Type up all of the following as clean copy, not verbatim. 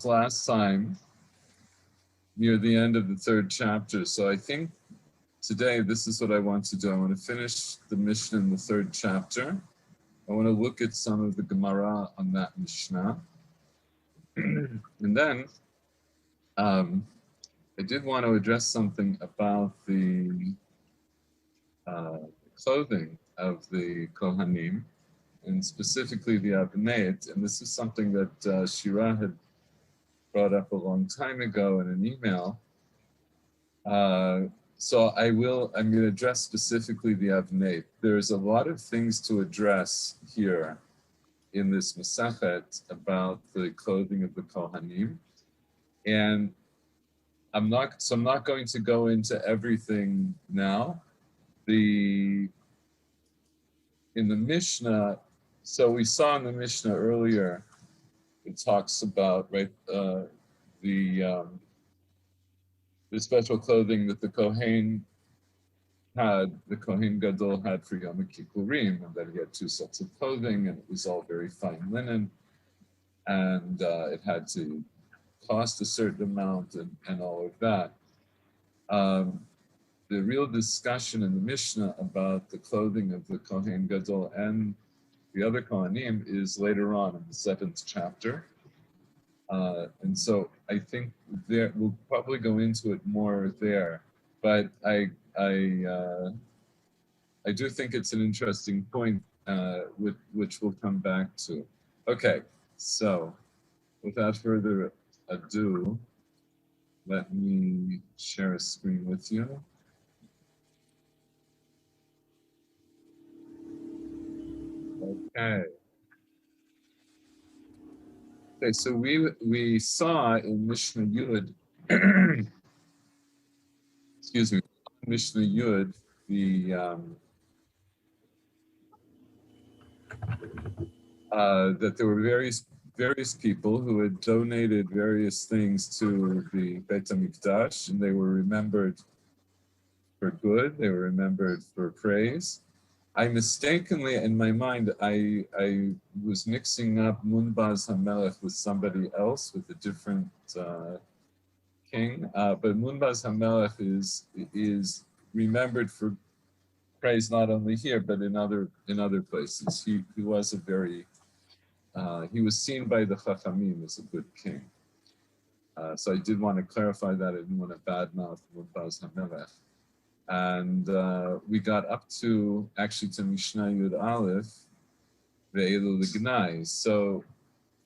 last time near the end of the third chapter. So I think today this is what I want to do. I want to finish the Mishnah in the third chapter. I want to look at some of the Gemara on that Mishnah. And then I did want to address something about the clothing of the Kohanim, and specifically the Avneit. And this is something that Shira had brought up a long time ago in an email. So I'm going to address specifically the Avneit. There's a lot of things to address here in this Masachet about the clothing of the Kohanim. And I'm not going to go into everything now. In the Mishnah, so we saw in the Mishnah earlier, it talks about the special clothing that the Kohen Gadol had for Yom Kippurim, and that he had 2 sets of clothing, and it was all very fine linen, and it had to cost a certain amount, and all of that. The real discussion in the Mishnah about the clothing of the Kohen Gadol and the other Kohanim is later on in the 7th chapter. And so I think we'll probably go into it more there. But I do think it's an interesting point, which we'll come back to. Okay, so without further ado, let me share a screen with you. Okay. Okay, so we saw in Mishnah Yud, excuse me, Mishnah Yud, that there were various people who had donated various things to the Beit HaMikdash, and they were remembered for good. They were remembered for praise. I mistakenly, in my mind, I was mixing up Munbaz HaMelech with somebody else, with a different king. But Munbaz HaMelech is remembered for praise not only here but in other places. He was he was seen by the Chachamim as a good king. So I did want to clarify that. I didn't want to badmouth Munbaz HaMelech. And we got up to Mishnah Yud Aleph, Ve'elu L'Gnai. So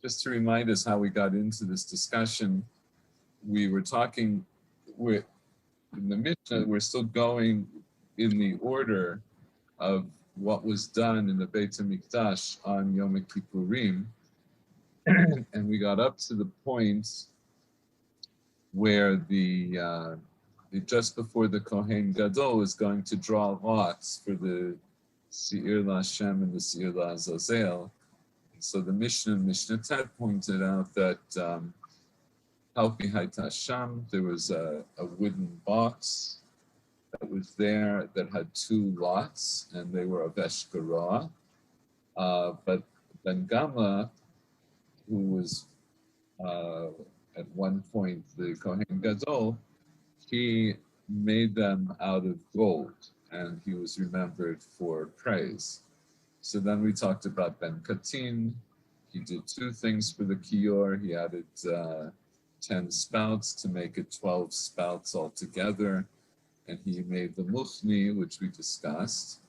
just to remind us how we got into this discussion, we were talking in the Mishnah, we're still going in the order of what was done in the Beit HaMikdash on Yom Kippurim. And we got up to the point where just before the Kohen Gadol is going to draw lots for the Seir LaHashem and the Seir LaAzazel. So the Mishnah Tet pointed out that Halpi Haita Sham, there was a wooden box that was there that had 2 lots, and they were of Eshkara. But Ben Gamla, who was at one point the Kohen Gadol, he made them out of gold, and he was remembered for praise. So then we talked about Ben Katin. He did 2 things for the Kiyor. He added 10 spouts to make it 12 spouts altogether. And he made the Muchni, which we discussed.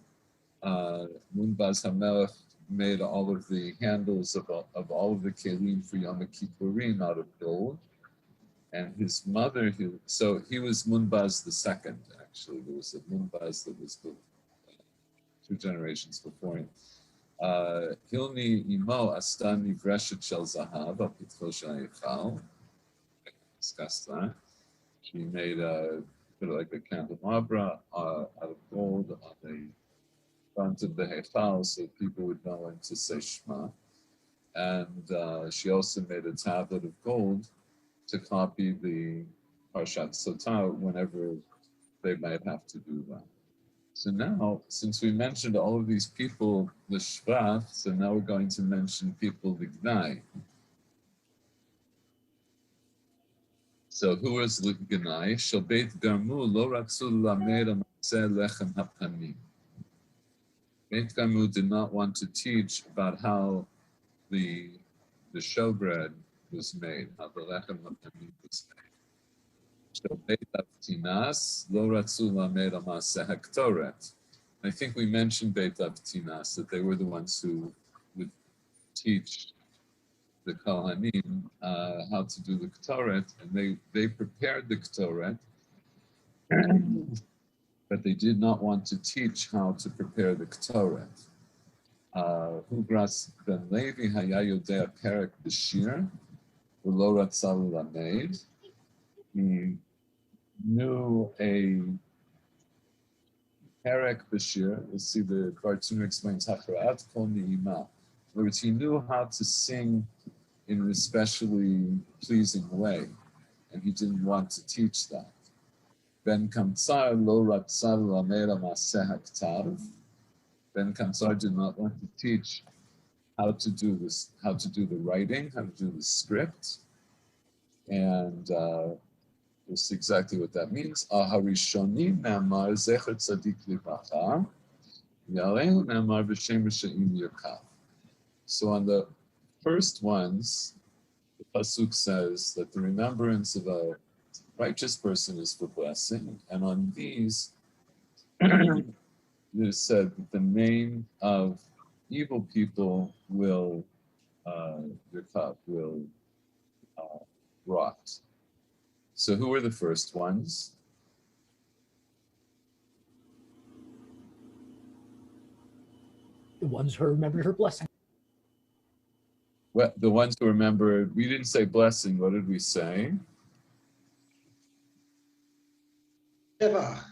Munbaz HaMelech made all of the handles of all of the Kelim for Yom Kippurim out of gold. And his mother, he was Munbaz the second, actually. There was a Munbaz that was 2 generations before him. Hilni Imo Asta Nivreshet Shel Zahav Al Pitcho Shel Heichal. Discussed that. She made like a candelabra out of gold on the front of the Heichal so people would know when to say Shema. And she also made a tablet of gold to copy the Parshat Sotah whenever they might have to do that. So now, since we mentioned all of these people, the Shvat, so now we're going to mention people, the Gnai. So who was Ganai? Shel Beit Garmu lo ratzu lamed amaseh lechem hapanim. Beit Garmu did not want to teach about how the showbread was made, how the lechem hapanim was made. Shel Beit Avtinas lo ratzu lamed amaseh haktoret. I think we mentioned Beit Avtinas, that they were the ones who would teach the Kohanim how to do the Ketoret, and they prepared the Ketoret, but they did not want to teach how to prepare the Ketoret. Hugras ben Levi haya yodea perek b'shir, v'lo ratza l'lamed. He knew a perek b'shir. You'll see the Bartuna explains Hafra'at kol ni'ima. In other words, he knew how to sing in an especially pleasing way, and he didn't want to teach that. Ben Kamsar lo ratzar lamed maseh haktav. Ben Kamsar did not want to teach how to do this, how to do the writing, how to do the script, and we'll see exactly what that means. Aharishonim namar zecher tzadik livracha, yalehu namar b'shem r'shaim yirkav. So on the first ones, the pasuk says that the remembrance of a righteous person is for blessing, and on these, it is said that the name of evil people will rot. So who were the first ones? The ones who remembered her blessing. Well, the ones who remembered, we didn't say blessing, what did we say? Shevach.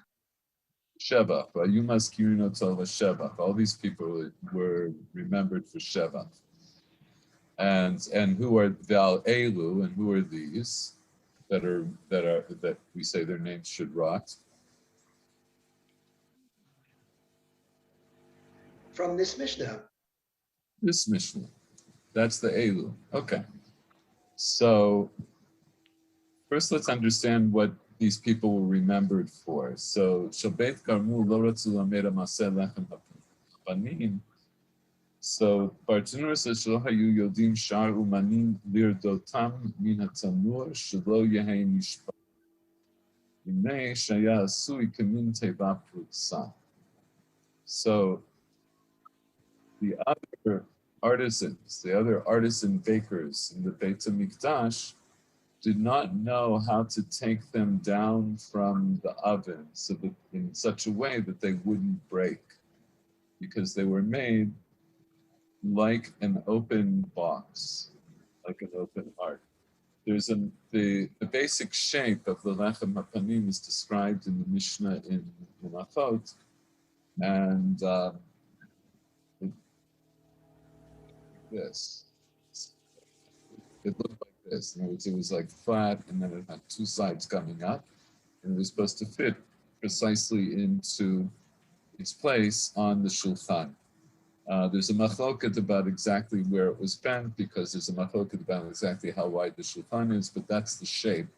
All these people were remembered for Shevach. And who are Val Elu, and who are these that we say their names should rot? From this Mishnah. This Mishnah. That's the Elu. Okay. So first let's understand what these people were remembered for. So Shabbat Karmu lo ratzu lamed maseh lechem hapanim. So Bartanur says shelo hayu yodim shar umanim lirdotam min hatanur shelo yehei nishpa. Yimei shaya asui kamin teva prutsa. So the other artisans, the other artisan bakers in the Beit HaMikdash did not know how to take them down from the oven so that in such a way that they wouldn't break, because they were made like an open box, like an open heart. There's the basic shape of the lechem hapanim is described in the Mishnah in Achot, and this. It looked like this. In other words, it was like flat, and then it had two sides coming up, and it was supposed to fit precisely into its place on the shulchan. There's a machloket about exactly where it was bent, because there's a machloket about exactly how wide the shulchan is, but that's the shape.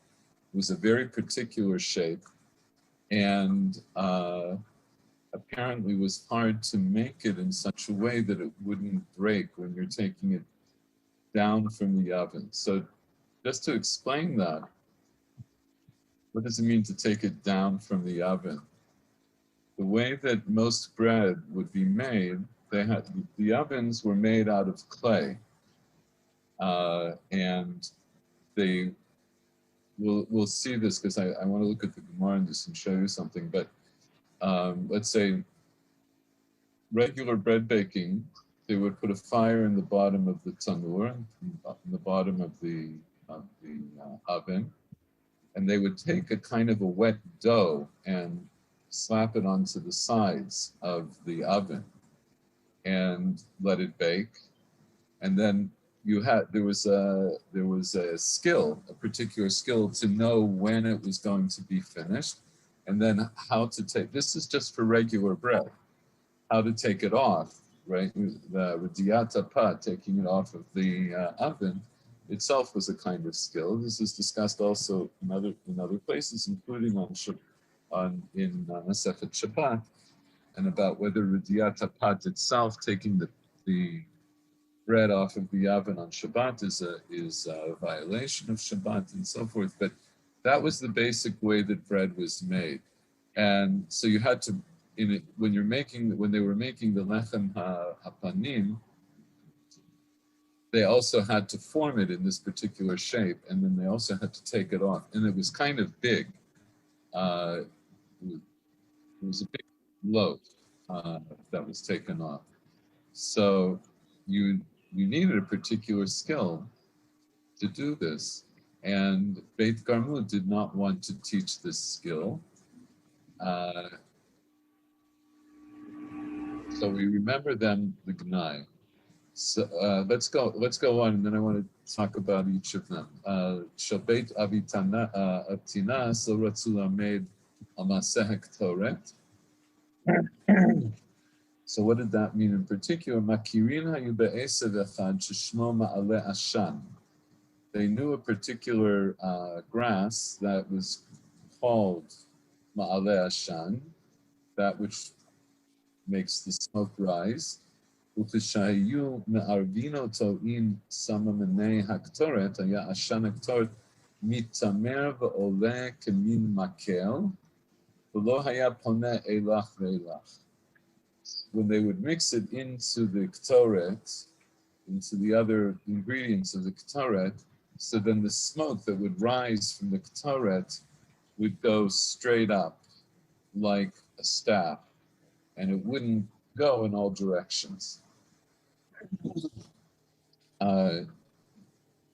It was a very particular shape, and apparently was hard to make it in such a way that it wouldn't break when you're taking it down from the oven. So just to explain that, what does it mean to take it down from the oven? The way that most bread would be made, the ovens were made out of clay, and we'll see this because I want to look at the Gemara and just show you something. But let's say regular bread baking, they would put a fire in the bottom of the tanur, in the bottom of the oven, and they would take a kind of a wet dough and slap it onto the sides of the oven and let it bake. And then there was a skill, a particular skill to know when it was going to be finished, and then how to take. This is just for regular bread. How to take it off, right? The diata pa, taking it off of the oven, itself was a kind of skill. This is discussed also in other places, including in Masechet Shabbat, and about whether Rediat Hapat itself, taking the bread off of the oven on Shabbat, is a violation of Shabbat and so forth. But that was the basic way that bread was made, and so you had to, when they were making the lechem hapanim, they also had to form it in this particular shape, and then they also had to take it off, and it was kind of big. It was a big loaf that was taken off. So you needed a particular skill to do this, and Beit Garmud did not want to teach this skill. So we remember them the Gnai. So let's go on, and then I want to talk about each of them. Shabbat Avitina, so Ratzula made a Maseh Toret. So what did that mean in particular? Makirin hayu be'esev echad sheshmo ma'ale ashan. They knew a particular grass that was called ma'ale ashan, that which makes the smoke rise. Ukishayu me'arvino to'in samamenei haktoret, haya ashan haktoret mitamer ve'ole kemin makel, v'lo haya poneh elach ve'elach. When they would mix it into the ktoret, into the other ingredients of the ktoret, so then the smoke that would rise from the ktoret would go straight up like a staff, and it wouldn't go in all directions.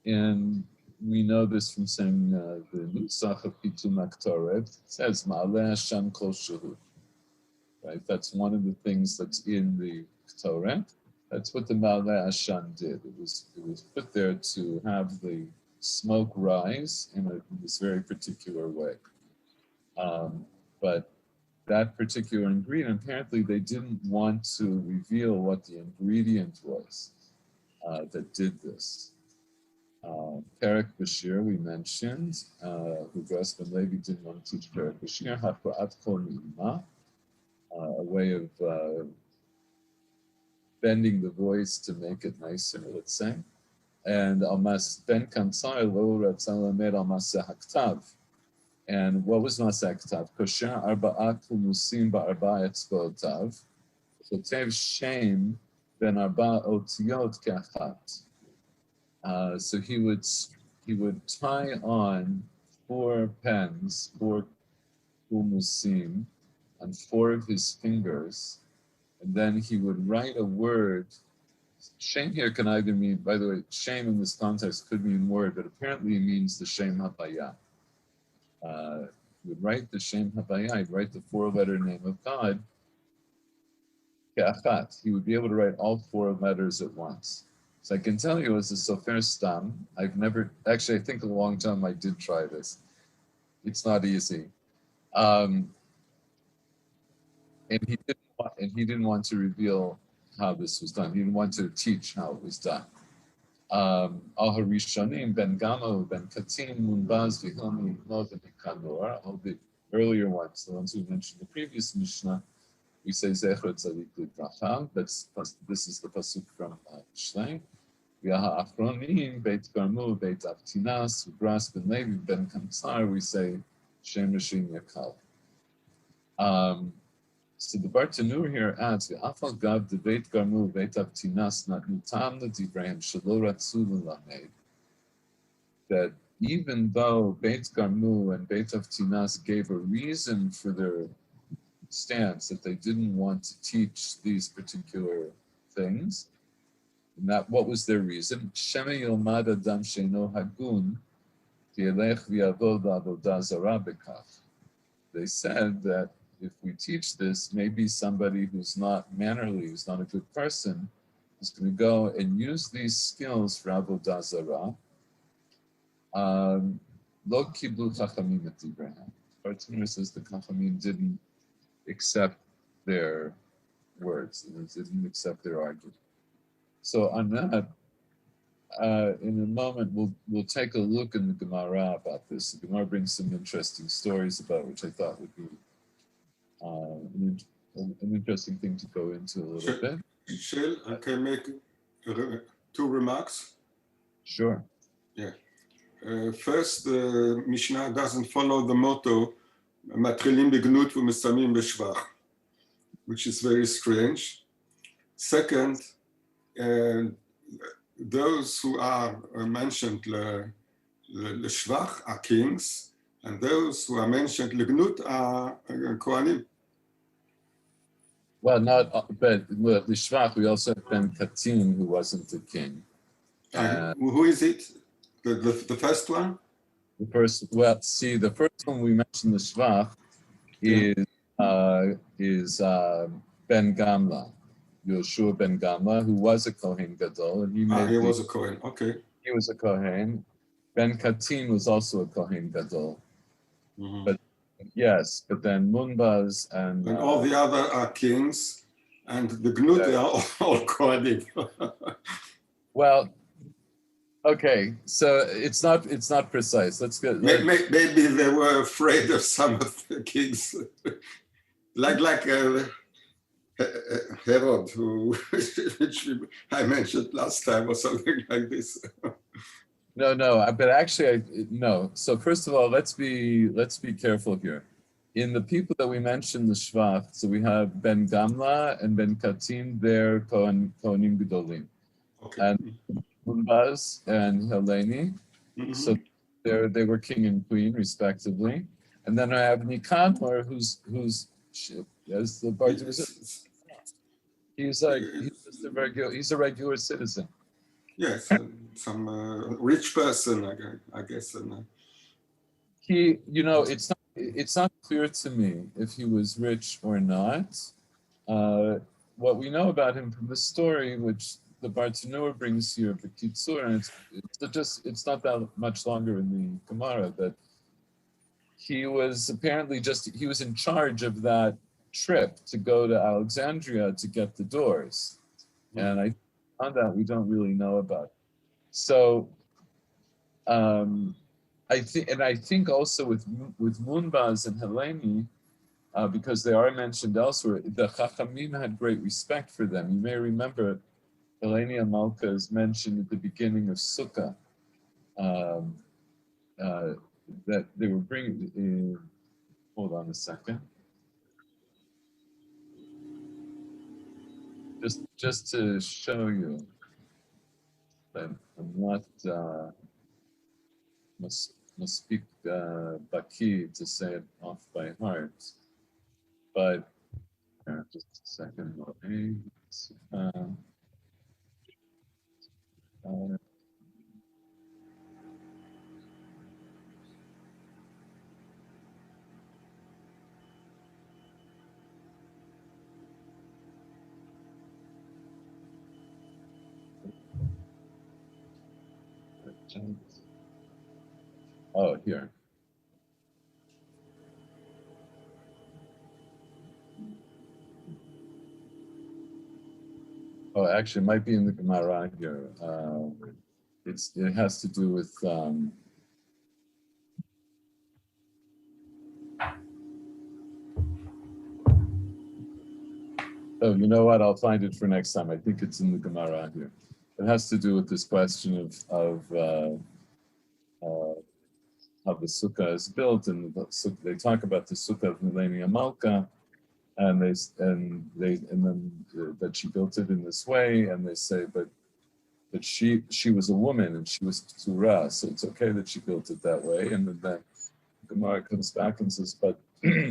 And we know this from saying the Nusach of Pitum Ktoret. It says Ma'aleh Hashem Kol Shuhu. Right, that's one of the things that's in the Torah. That's what the Ma'aleh Ashan did. It was put there to have the smoke rise in this very particular way. But that particular ingredient, apparently they didn't want to reveal what the ingredient was that did this. Perek Bashir, we mentioned, Hugras Ben Levi didn't want to teach Perek Bashir, Hafra'at Kol Ni'ima, a way of bending the voice to make it nicer, let's say. And Almas Ben Kansai Lo Ratzal Med Almas Haktav. And what was Maseh Haktav? Kosher Arba'at Humusim Ba'arba Etzbotav. Kotev Shem Ben Arba Otiot Ke'achat. So he would tie on 4 pens, 4 humusim, on 4 of his fingers, and then he would write a word. Shem here can either mean, by the way, Shem in this context could mean word, but apparently it means the Shem Havaya. He would write the Shem Havaya, he'd write the 4-letter name of God. Ke'achat, he would be able to write all 4 letters at once. So I can tell you as a Sofer Stam, I've never, actually I think a long time I did try this. It's not easy. And he didn't want to reveal how this was done. He didn't want to teach how it was done. Al Harishonim, Ben Gamo, Ben Katim, Munbaz, Vihami, Nod, and Kanor, all the earlier ones, the ones we mentioned in the previous Mishnah, we say Zecher Tzadik Libracha. This is the pasuk from Mishlei. V'aha Achronim, Beit Garmu, Beit Avtinas, Ugras Ben Levi, Ben Kamsar, we say Shem Rishim Yakal. So the Bartanur here adds, V'afal Gav de Beit Garmu, Beit Avtinas, Natnutam L'Divrayim Shelo Ratzu L'Lamed, that even though Beit Garmu and Beit Avtinas gave a reason for their stance that they didn't want to teach these particular things, and that what was their reason? Shema Yomad Adam Sheino Hagun V'Yelech V'Yavod Avodah Zarah B'Kaf. They said that if we teach this, maybe somebody who's not mannerly, who's not a good person, is going to go and use these skills for Avodah Zarah. Lo Kiblu Chachamim et Divrayim. Bartanur says the Chachamim didn't accept their words, they didn't accept their argument. So on that, in a moment we'll take a look in the Gemara about this. The Gemara brings some interesting stories about which I thought would be an interesting thing to go into a little bit. Shel, I can make two remarks. Sure. Yeah. First, the Mishnah doesn't follow the motto "Matrilim begnud u'mesamim b'shvach," which is very strange. Second, those who are mentioned l'shvach are kings, and those who are mentioned l'gnut are kohanim. Well, but the Shvach, we also have Ben Katin, who wasn't a king. Who is it? The first one? The first one we mentioned, the Shvach, is Ben Gamla, Yoshua Ben Gamla, who was a Kohen Gadol, and he was a Kohen. Okay. He was a Kohen. Ben Katin was also a Kohen Gadol, but yes, but then Munbaz and all the other are kings, and the Gnut are all Kohanim. Well, okay, so it's not precise. Let's get. Maybe they were afraid of some of the kings, like Herod, which I mentioned last time, or something like this. No, but actually, no. So first of all, let's be careful here. In the people that we mentioned, the Shvach, so we have Ben Gamla and Ben Katin, they're Kohanim Gedolim. Okay. And Munbaz and Heleni, so they were king and queen respectively. And then I have Nikanor, who's as the Bart was, he's a regular citizen. Yes, some rich person, I guess. He, it's not clear to me if he was rich or not. What we know about him from the story, which the Bartanur brings here, the Kitzur, and it's not that much longer in the Gemara, that he was apparently he was in charge of that trip to go to Alexandria to get the doors. And on that we don't really know about. So I think also with Munbaz and Heleni, because they are mentioned elsewhere, the Chachamim had great respect for them. You may remember Heleni Malka is mentioned at the beginning of Sukkah, that they were bringing in. Hold on a second. Just to show you that I'm not must speak Baki to say it off by heart, but just a second. Oh, here. Oh, actually, it might be in the Gemara here. It has to do with. Oh, you know what? I'll find it for next time. I think it's in the Gemara here. It has to do with this question of how the sukkah is built, and they talk about the sukkah of Heleni Malka, and then that she built it in this way, and they say, but she was a woman and she was Tzura, so it's okay that she built it that way. And then Gemara comes back and says, but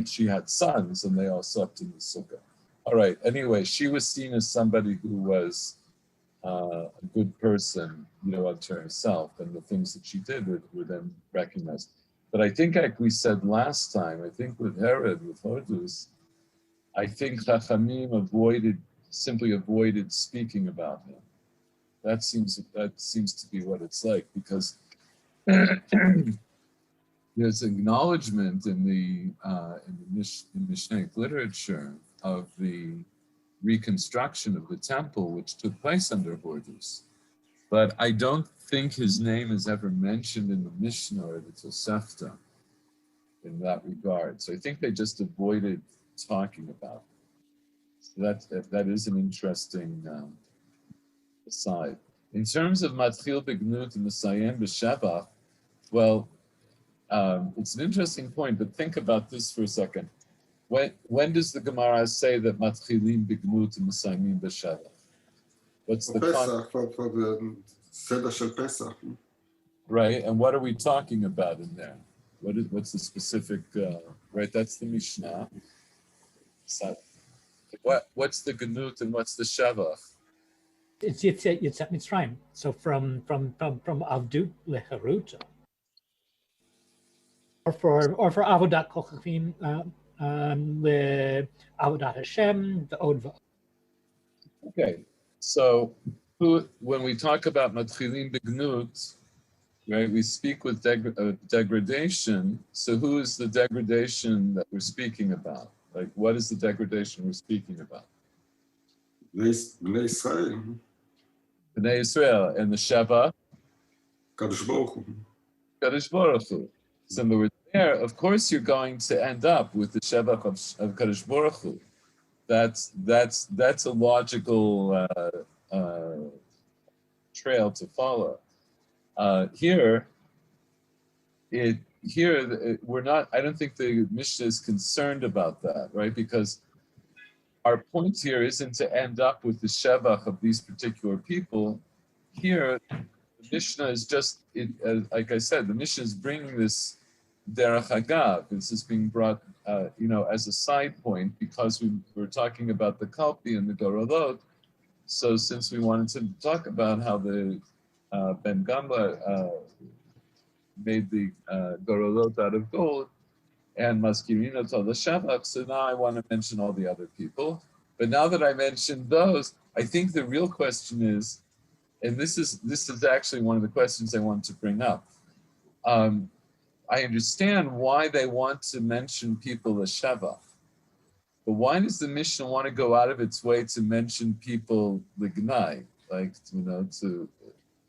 she had sons and they all slept in the sukkah. All right. Anyway, she was seen as somebody who was a good person, unto herself, and the things that she did were then recognized. But I think, like we said last time, I think with Herod, with Hodus, I think Chachamim simply avoided speaking about him. That seems to be what it's like, because there's acknowledgement in the Mishnaic literature of the reconstruction of the temple, which took place under Horus. but I don't think his name is ever mentioned in the Mishnah or the Tosefta in that regard. So I think they just avoided talking about it. So that is an interesting aside. In terms of Matchil Begnut and Mesayem B'Shevach, well, it's an interesting point, but think about this for a second. When does the Gemara say that Matchilim Begnut and Mesayemim B'Shevach? What's the Pesach, for the Seder Shel Pesach. right? And what are we talking about in there? What's the specific? Right, that's the Mishnah. So, what's the Gnut and what's the Shavach? It's Yitzhak Mitzrayim. So from Avdut leHarut, or for Avodat Kochachim leAvodat Hashem, the Od. Okay, so when we talk about Matchilim Begnut, right, we speak with degradation. So who is the degradation that we're speaking about? Like, what is the degradation we're speaking about? Bnei Israel. Bnei Israel and the Sheva, Kadosh Baruch Hu. Kadosh Baruch Hu. So in the word there, of course, you're going to end up with the Sheva of Kadosh Baruch Hu. That's a logical trail to follow. Here, we're not. I don't think the Mishnah is concerned about that, right? Because our point here isn't to end up with the shevach of these particular people. Here, the Mishnah is just, like I said, the Mishnah is bringing this derech hagav. This is being brought, as a side point because we're talking about the kalpi and the gorolot. So since we wanted to talk about how the Ben Gamla made the gorolot out of gold, and Maskirino told the Shavach, so now I want to mention all the other people. But now that I mentioned those, I think the real question is, and this is actually one of the questions I want to bring up. I understand why they want to mention people as Shavach, but why does the Mishnah want to go out of its way to mention people Lignai? Like,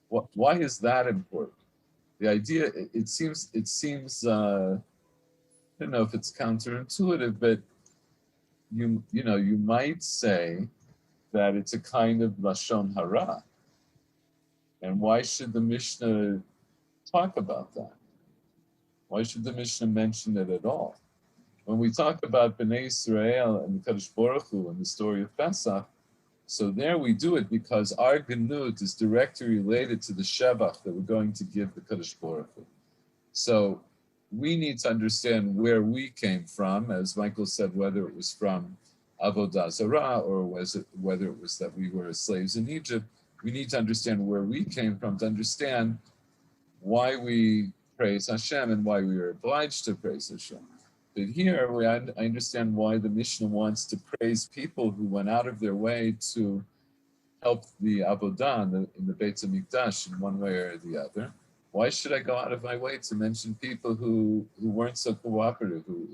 why is that important? The idea, it seems. I don't know if it's counterintuitive, but you might say that it's a kind of lashon hara. And why should the Mishnah talk about that? Why should the Mishnah mention it at all? When we talk about Bnei Israel and the Kadosh Baruch Hu and the story of Pesach, so there we do it because our Genut is directly related to the Shevach that we're going to give the Kadosh Baruch Hu. So we need to understand where we came from, as Michael said, whether it was from Avodah Zarah or whether it was that we were slaves in Egypt. We need to understand where we came from to understand why we praise Hashem and why we are obliged to praise Hashem. But here, I understand why the Mishnah wants to praise people who went out of their way to help the Avodah in the Beit HaMikdash in one way or the other. Why should I go out of my way to mention people who weren't so cooperative, who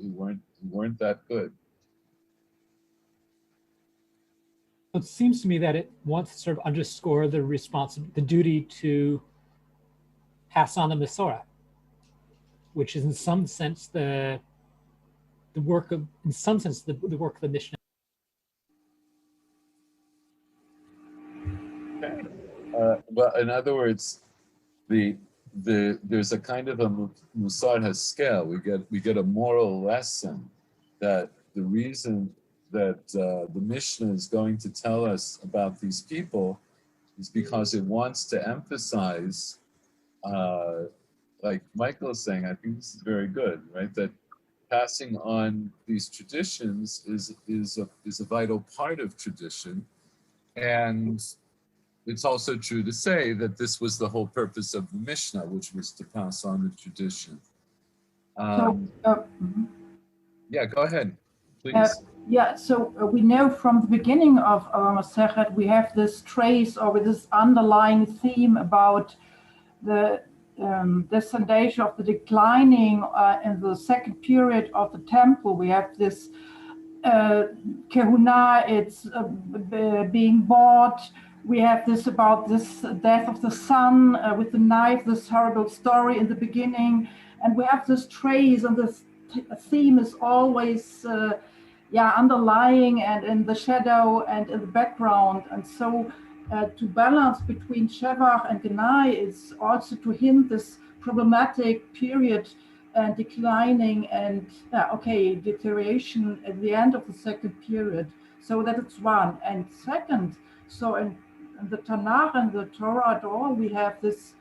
weren't that good? It seems to me that it wants to sort of underscore the duty to pass on the Masorah, which is in some sense the work of the work of the Mishnah. Okay. Well, in other words, there's a kind of a Musar Haskel. We get a moral lesson that the reason that the Mishnah is going to tell us about these people is because it wants to emphasize, like Michael is saying, I think this is very good, right? That passing on these traditions is a vital part of tradition, and it's also true to say that this was the whole purpose of the Mishnah, which was to pass on the tradition. Yeah, go ahead, please. So we know from the beginning of our Masechet, we have this trace or this underlying theme about the descendation of the declining in the second period of the temple. We have this kehuna, it's being bought, we have this about this death of the son with the knife, this horrible story in the beginning, and we have this trace, and this theme is always underlying and in the shadow and in the background. And so to balance between Shevach and Genai is also to hint this problematic period and declining and deterioration at the end of the second period. So that it's one. And second, so in the Tanakh and the Torah at all, we have this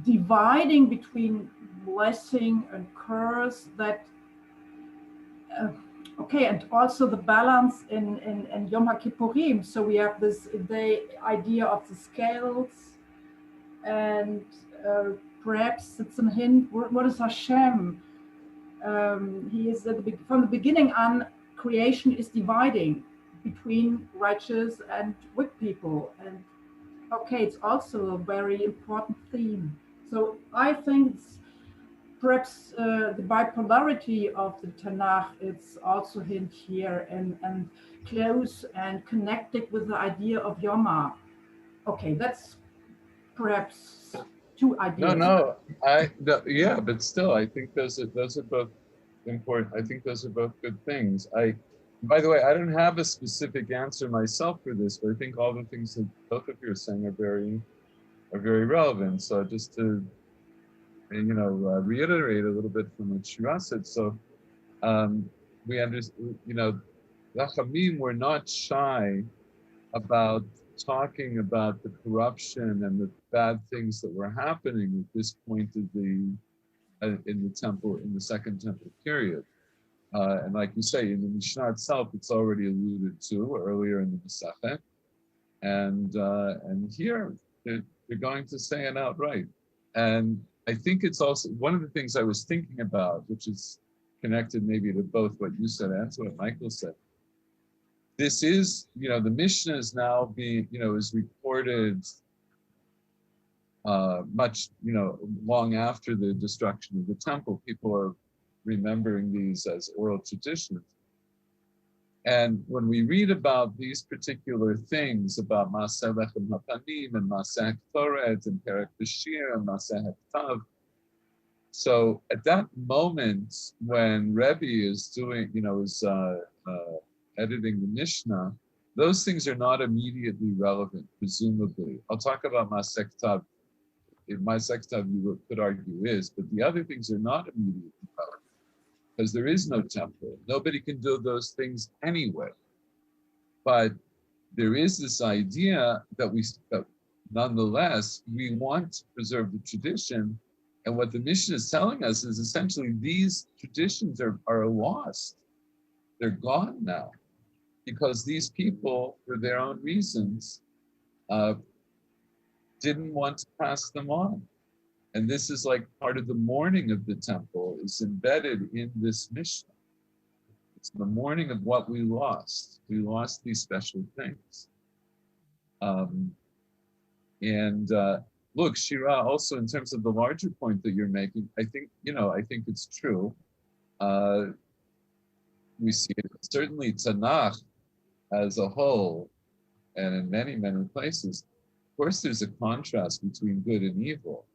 dividing between blessing and curse that and also the balance in Yom HaKippurim. So we have the idea of the scales, and perhaps it's a hint. What is Hashem? He is from the beginning on. Creation is dividing between righteous and wicked people, and it's also a very important theme. So I think it's perhaps the bipolarity of the Tanakh is also hint here and close and connected with the idea of Yoma. Okay, that's perhaps two ideas. Yeah, but still, I think those are both important. I think those are both good things. By the way, I don't have a specific answer myself for this, but I think all the things that both of you are saying are very relevant. So just to reiterate a little bit from what Shira said. So we understand, Rachamim were not shy about talking about the corruption and the bad things that were happening at this point of in the temple, in the second temple period. And like you say, in the Mishnah itself, it's already alluded to earlier in the Masechet. And here, they're going to say it outright. And I think it's also one of the things I was thinking about, which is connected maybe to both what you said and to what Michael said. This is, the Mishnah is now being, is reported much, long after the destruction of the temple. People are remembering these as oral traditions. And when we read about these particular things, about Maseh Lechem HaPanim and Maseh Ktoret and Perek Bashir and Maseh Hektav, so at that moment when Rebbe is doing, editing the Mishnah, those things are not immediately relevant, presumably. I'll talk about Maseh Ktav. Maseh Ktav, you could argue, is, but the other things are not immediately relevant because there is no temple. Nobody can do those things anyway. But there is this idea that nonetheless, we want to preserve the tradition. And what the Mishnah is telling us is essentially these traditions are lost. They're gone now because these people, for their own reasons, didn't want to pass them on. And this is like part of the mourning of the temple is embedded in this Mishnah. It's the mourning of what we lost. We lost these special things. Look, Shira, also in terms of the larger point that you're making, I think it's true. We see it, certainly Tanakh as a whole, and in many, many places, of course, there's a contrast between good and evil.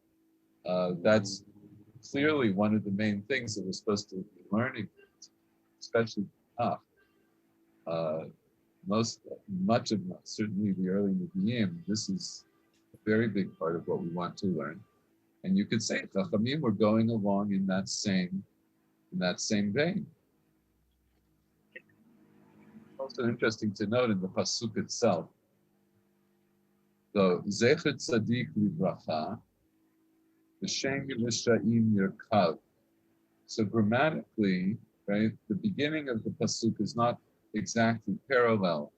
That's clearly one of the main things that we're supposed to be learning, especially Tanakh. Certainly the early Nevi'im, this is a very big part of what we want to learn. And you could say, Chachamim were going along in that same vein. Also interesting to note in the pasuk itself. So Zecher Tzadik Livracha, V'Shem Yirisha'im Yirkav. So grammatically, right, the beginning of the pasuk is not exactly parallel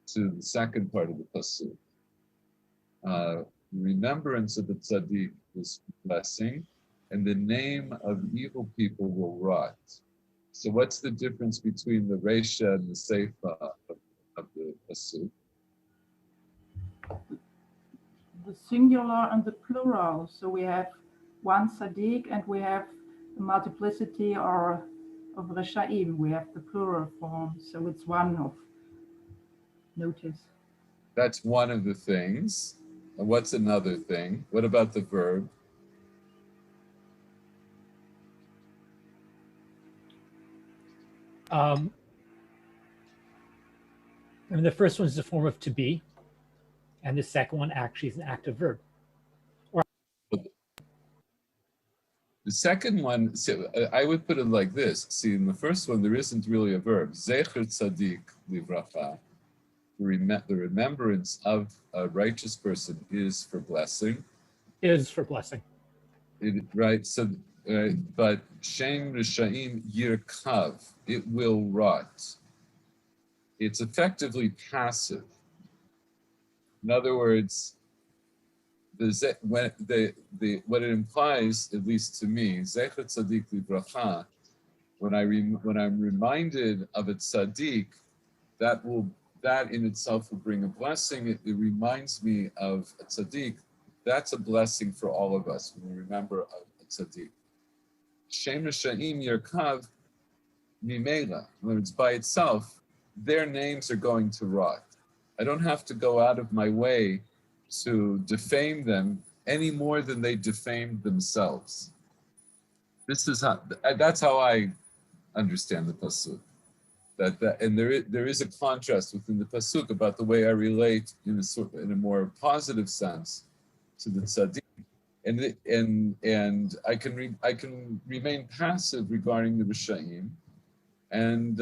to the second part of the pasuk. Remembrance of the tzaddik is blessing, and the name of evil people will rot. So what's the difference between the Reisha and the Seifa of the pasuk? The singular and the plural. So we have one tzaddik and we have the multiplicity of Reshaim. We have the plural form. So it's one of notice. That's one of the things. And what's another thing? What about the verb? I mean, the first one is the form of to be, and the second one actually is an active verb. The second one, so I would put it like this. See, in the first one, there isn't really a verb. Zecher tzaddik livracha. The remembrance of a righteous person is for blessing. Is for blessing. Right? So, but shem rishaim yirkav, it will rot. It's effectively passive. In other words, what it implies, at least to me, zecher tzaddik livracha, when I'm reminded of a tzaddik, that in itself will bring a blessing. It reminds me of a tzaddik. That's a blessing for all of us when we remember a tzaddik. Shem Risha'im Yerkav Mimela. In other words, by itself, their names are going to rot. I don't have to go out of my way to defame them any more than they defamed themselves. That's how I understand the pasuk. And there is a contrast within the pasuk about the way I relate in a more positive sense to the tzaddik, and I can remain passive regarding the rishaim, and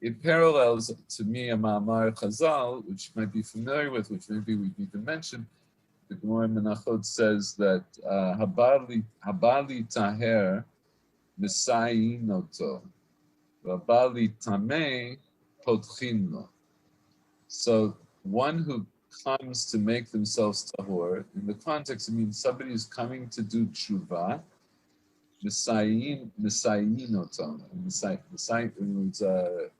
it parallels to me a ma'amar Chazal, which you might be familiar with, which maybe we need to mention. The Gemara Menachot says that habali taher misayin oto, habali tameh potchin lo. So one who comes to make themselves tahor, in the context, it means somebody who's coming to do tshuva, misayin oto,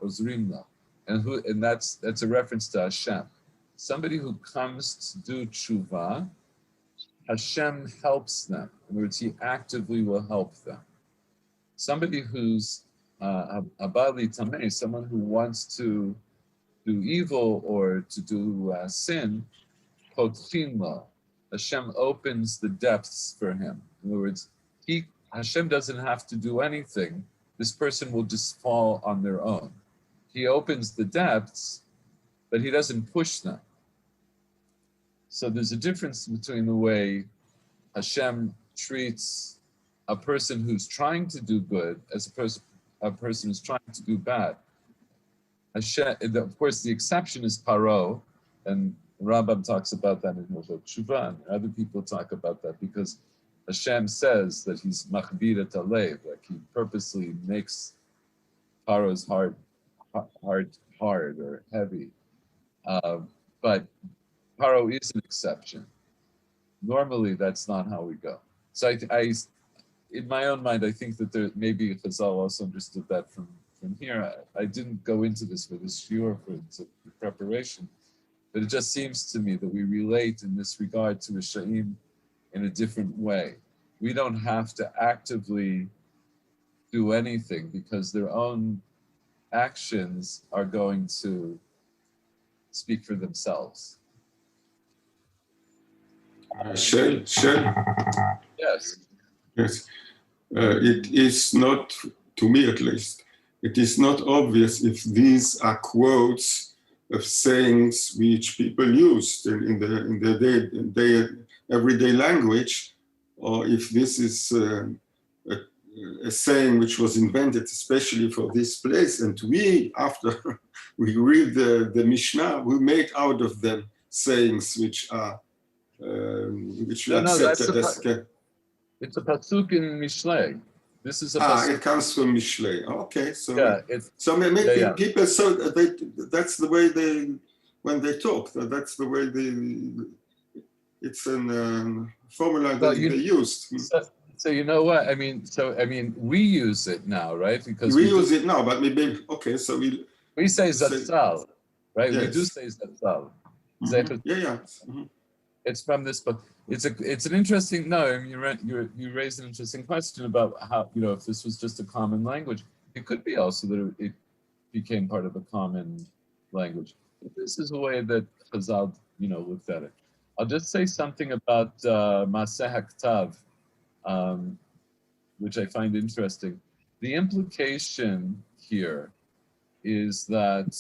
ozrim, and that's a reference to Hashem. Somebody who comes to do tshuva, Hashem helps them. In other words, He actively will help them. Somebody who's abali tameh, someone who wants to do evil or to do sin, potchin lo, Hashem opens the depths for him. In other words, Hashem doesn't have to do anything. This person will just fall on their own. He opens the depths, but He doesn't push them. So there's a difference between the way Hashem treats a person who's trying to do good as a person who's trying to do bad. Hashem, of course, the exception is Paro, and Rambam talks about that in Hilchot Tshuva, and other people talk about that because Hashem says that He's machbir et halev, like He purposely makes Paro's heart hard or heavy. But Paro is an exception. Normally, that's not how we go. So I in my own mind, I think that there maybe Chazal also understood that from here. I didn't go into this for this shiur for the preparation, but it just seems to me that we relate in this regard to Rishaim in a different way. We don't have to actively do anything because their own actions are going to speak for themselves. Shel? Yes. Yes. It is not, to me at least, it is not obvious if these are quotes of sayings which people used in their everyday language, or if this is a saying which was invented especially for this place. And we, after we read the Mishnah, we make out of them sayings which are which we accepted as. It's a pasuk in Mishlei. This is a pasuk. It comes from Mishlei. Okay, so yeah, so maybe people that's the way when they talk. That's the way it's a formula that they used. So you know what I mean. We use it now, right? Because we use it now, but maybe okay. So we say zatzal, right? Yes. We do say zatzal. Mm-hmm. Yeah. Mm-hmm. It's from this book. It's an interesting. No, I mean, you raised an interesting question about how, if this was just a common language, it could be also that it became part of a common language. This is the way that Chazal, looked at it. I'll just say something about Maseh HaKtav, which I find interesting. The implication here is that,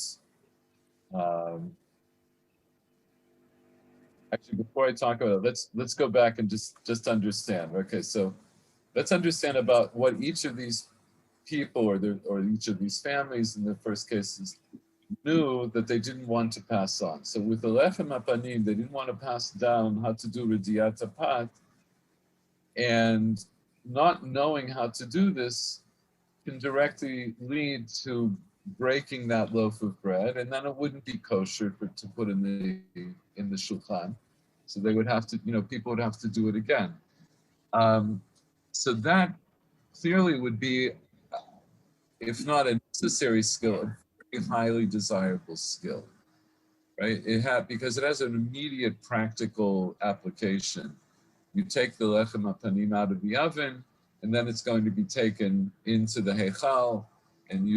actually, before I talk about it, let's go back and just understand. Okay, so let's understand about what each of these people or each of these families in the first cases knew that they didn't want to pass on. So with the Lechem Apanim, they didn't want to pass down how to do Ridiyat Apat, and not knowing how to do this can directly lead to breaking that loaf of bread, and then it wouldn't be kosher to put in the shulchan. So they would have to, people would have to do it again. So that clearly would be, if not a necessary skill, a very highly desirable skill, right? Because it has an immediate practical application. You take the lechem apanim out of the oven, and then it's going to be taken into the heichal and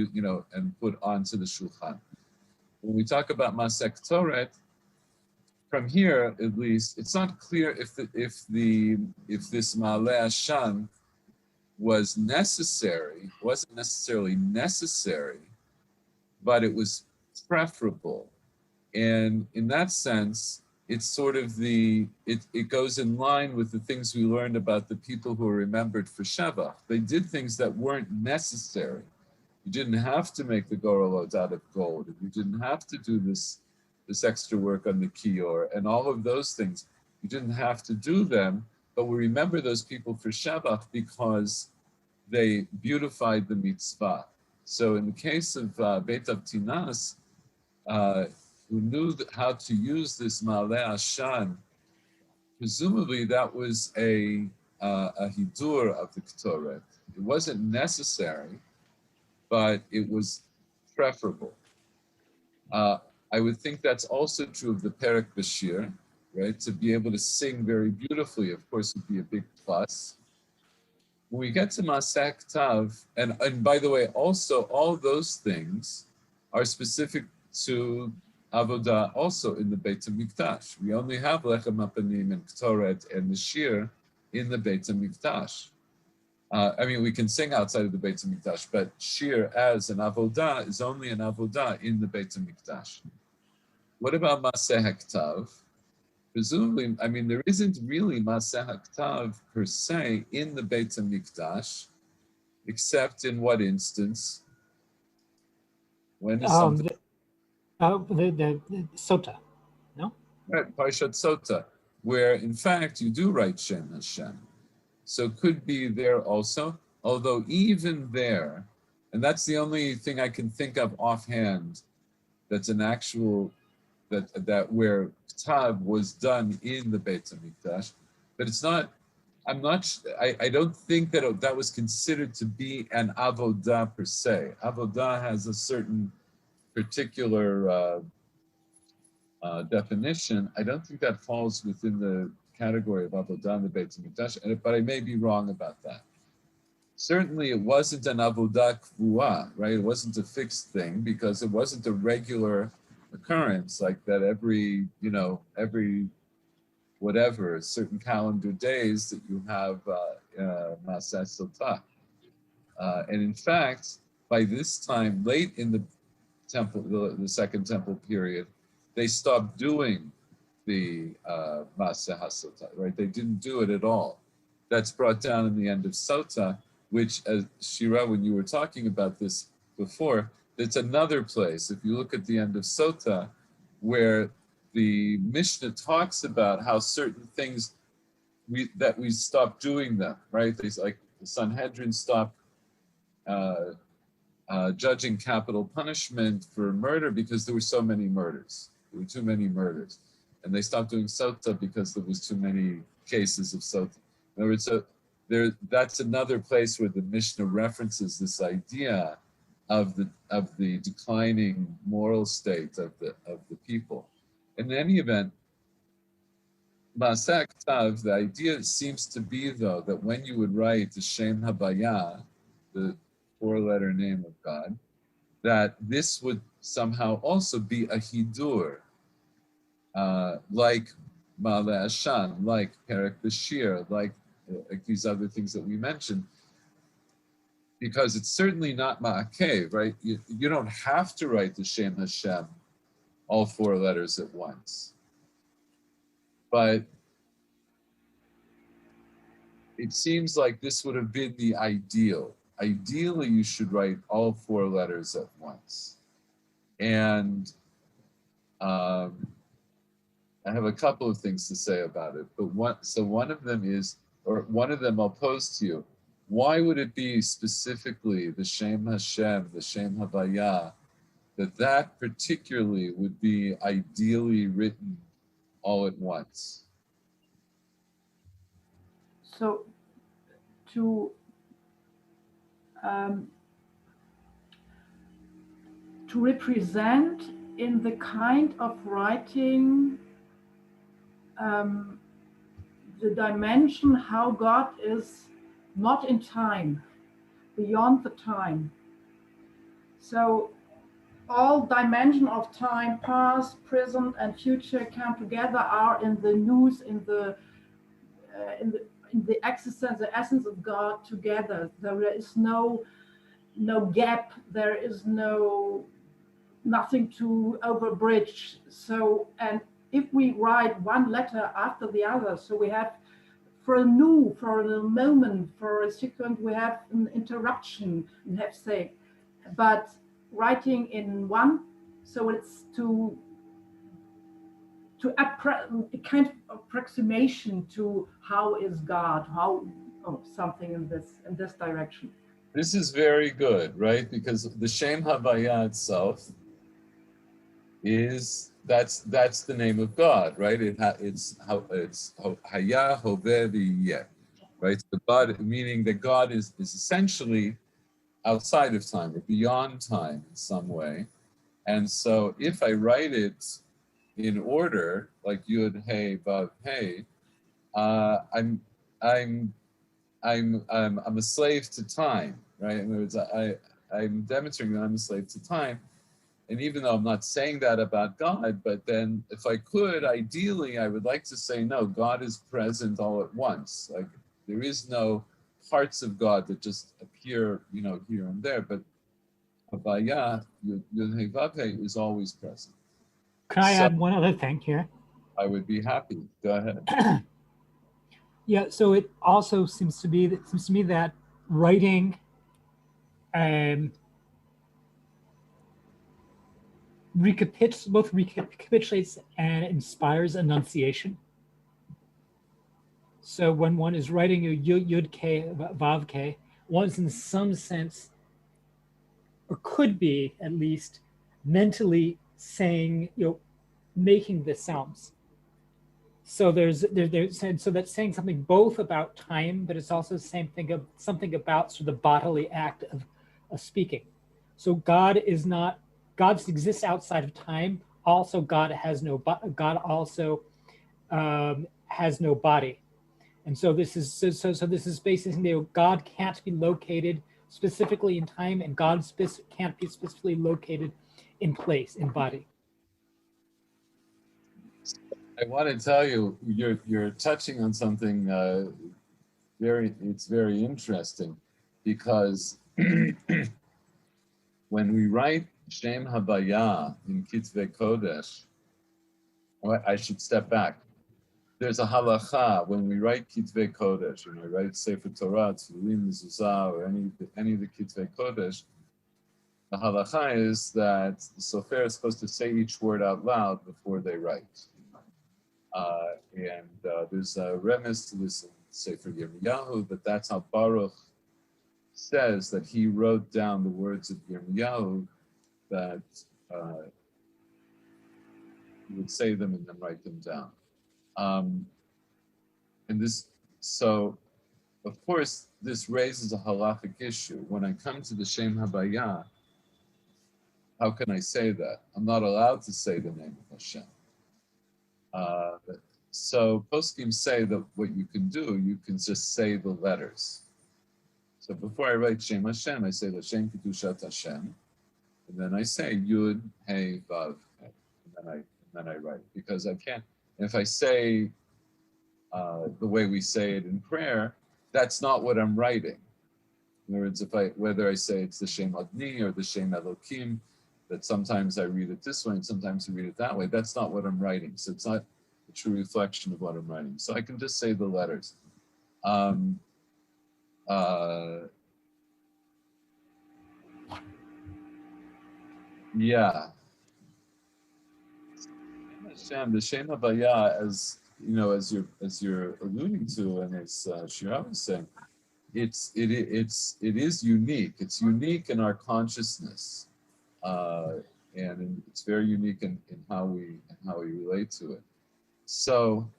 and put onto the shulchan. When we talk about maseh ktoret, from here at least, it's not clear if this ma'aleh ashan wasn't necessarily necessary, but it was preferable. And in that sense, it's sort of it goes in line with the things we learned about the people who are remembered for Shevach. They did things that weren't necessary. You didn't have to make the gorolot out of gold. You didn't have to do this extra work on the kior and all of those things. You didn't have to do them, but we remember those people for Shevach because they beautified the mitzvah. So in the case of Beit Avtinas, who knew how to use this Ma'aleh Ashan, presumably that was a hidur of the Ketoret. It wasn't necessary, but it was preferable. I would think that's also true of the Perek Bashir, right? To be able to sing very beautifully, of course, would be a big plus. When we get to Maseh Ktav, and by the way, also all those things are specific to Avodah also in the Beit HaMikdash. We only have Lechem Apanim and Ktoret and the Shir in the Beit HaMikdash. We can sing outside of the Beit HaMikdash, but Shir as an Avodah is only an Avodah in the Beit HaMikdash. What about Maseh HaKtav? Presumably, there isn't really Maseh HaKtav per se in the Beit HaMikdash, except in what instance? When is something... the Sota, no? Right, Parshat Sota, where in fact you do write Shem Hashem. So could be there also, although even there, and that's the only thing I can think of offhand that's an actual, that where Ktav was done in the Beit HaMikdash, but it's not, I don't think that was considered to be an avodah per se. Avodah has a certain particular definition. I don't think that falls within the category of avodah in the Beit HaMikdash, but I may be wrong about that. Certainly it wasn't an avodah kvuah, right? It wasn't a fixed thing because it wasn't a regular occurrence like that every whatever, certain calendar days that you have Maseh Sotah. And in fact, by this time, late in the temple, the Second Temple period, they stopped doing the Maseh HaSotah, right? They didn't do it at all. That's brought down in the end of Sotah, which, as Shira, when you were talking about this before, it's another place. If you look at the end of Sotah, where the Mishnah talks about how certain things we stopped doing them, right? They, like the Sanhedrin stopped judging capital punishment for murder because there were so many murders. There were too many murders. And they stopped doing Sotah because there was too many cases of Sotah. In other words, that's another place where the Mishnah references this idea of the declining moral state of the people. In any event, Maseh Ktav, the idea seems to be, though, that when you would write the Shem Havaya, the four-letter name of God, that this would somehow also be a hidur, like Ma'ale Ashan, like Perek Bashir, like these other things that we mentioned, because it's certainly not Ma'akeh, right? You don't have to write the Shem Hashem, all 4 letters at once. But it seems like this would have been the ideal. Ideally, you should write all 4 letters at once. And I have a couple of things to say about it, but one of them is, or one of them I'll pose to you. Why would it be specifically the Shem Hashem, the Shem Havaya, that particularly would be ideally written all at once? So to represent in the kind of writing the dimension how God is not in time, beyond the time. So all dimension of time, past, present, and future come together, are in the nous, in the existence, the essence of God together. There is no gap. There is nothing to overbridge. So, and if we write one letter after the other, so we have for a moment, for a second, we have an interruption, we have say, but writing in one, so it's to a kind of approximation to how is God, something in this direction. This is very good, right? Because the Shem Havaya itself is that's the name of God, right? It's Haya Hoveh V'Yeh, right? The God, meaning that God is essentially outside of time or beyond time in some way. And so if I write it in order, like Yud Hey Vav Hey, I'm a slave to time, right? In other words, I'm demonstrating that I'm a slave to time. And even though I'm not saying that about God, but then if I could, ideally, I would like to say, no, God is present all at once. Like there is no parts of God that just appear, here and there, but Havaya, Yud-Heh Vav-Heh, is always present. Can I add one other thing here? I would be happy. Go ahead. Yeah, so it also seems to me that writing both recapitulates and inspires enunciation. So when one is writing a Yud K Vav K, one's in some sense, or could be at least, mentally saying, making the sounds. So so that's saying something both about time, but it's also saying something about sort of the bodily act of speaking. So God exists outside of time. Also, God also has no body, and so this is basically God can't be located specifically in time, and God can't be specifically located in place, in body. I want to tell you, you're touching on something it's very interesting, because when we write Shem Havaya in Kitvei Kodesh, I should step back. There's a halacha when we write Kitvei Kodesh, write Sefer Torah, Tefillin, Mezuzah, or any of the Kitvei Kodesh. The halacha is that the sofer is supposed to say each word out loud before they write. And there's a remiss to this in Sefer Yirmiyahu, but that's how Baruch says that he wrote down the words of Yirmiyahu, that he would say them and then write them down. So of course, this raises a halachic issue. When I come to the Shem Havaya, how can I say that? I'm not allowed to say the name of Hashem. So poskim say that what you can do, you can just say the letters. So before I write Shem Hashem, I say L'Shem Kedushat Hashem. and then I say Yud, Hey, Vav, Hey, and then I write, because I can't. If I say the way we say it in prayer, that's not what I'm writing. In other words, whether I say it's the Shem Adni or the Shem Elokim, that sometimes I read it this way and sometimes I read it that way, that's not what I'm writing. So it's not a true reflection of what I'm writing. So I can just say the letters. Yeah. Hashem, the Shem Havaya, as you know, as you're alluding to, and as Shira was saying, it is unique. It's unique in our consciousness, and it's very unique in how we relate to it. So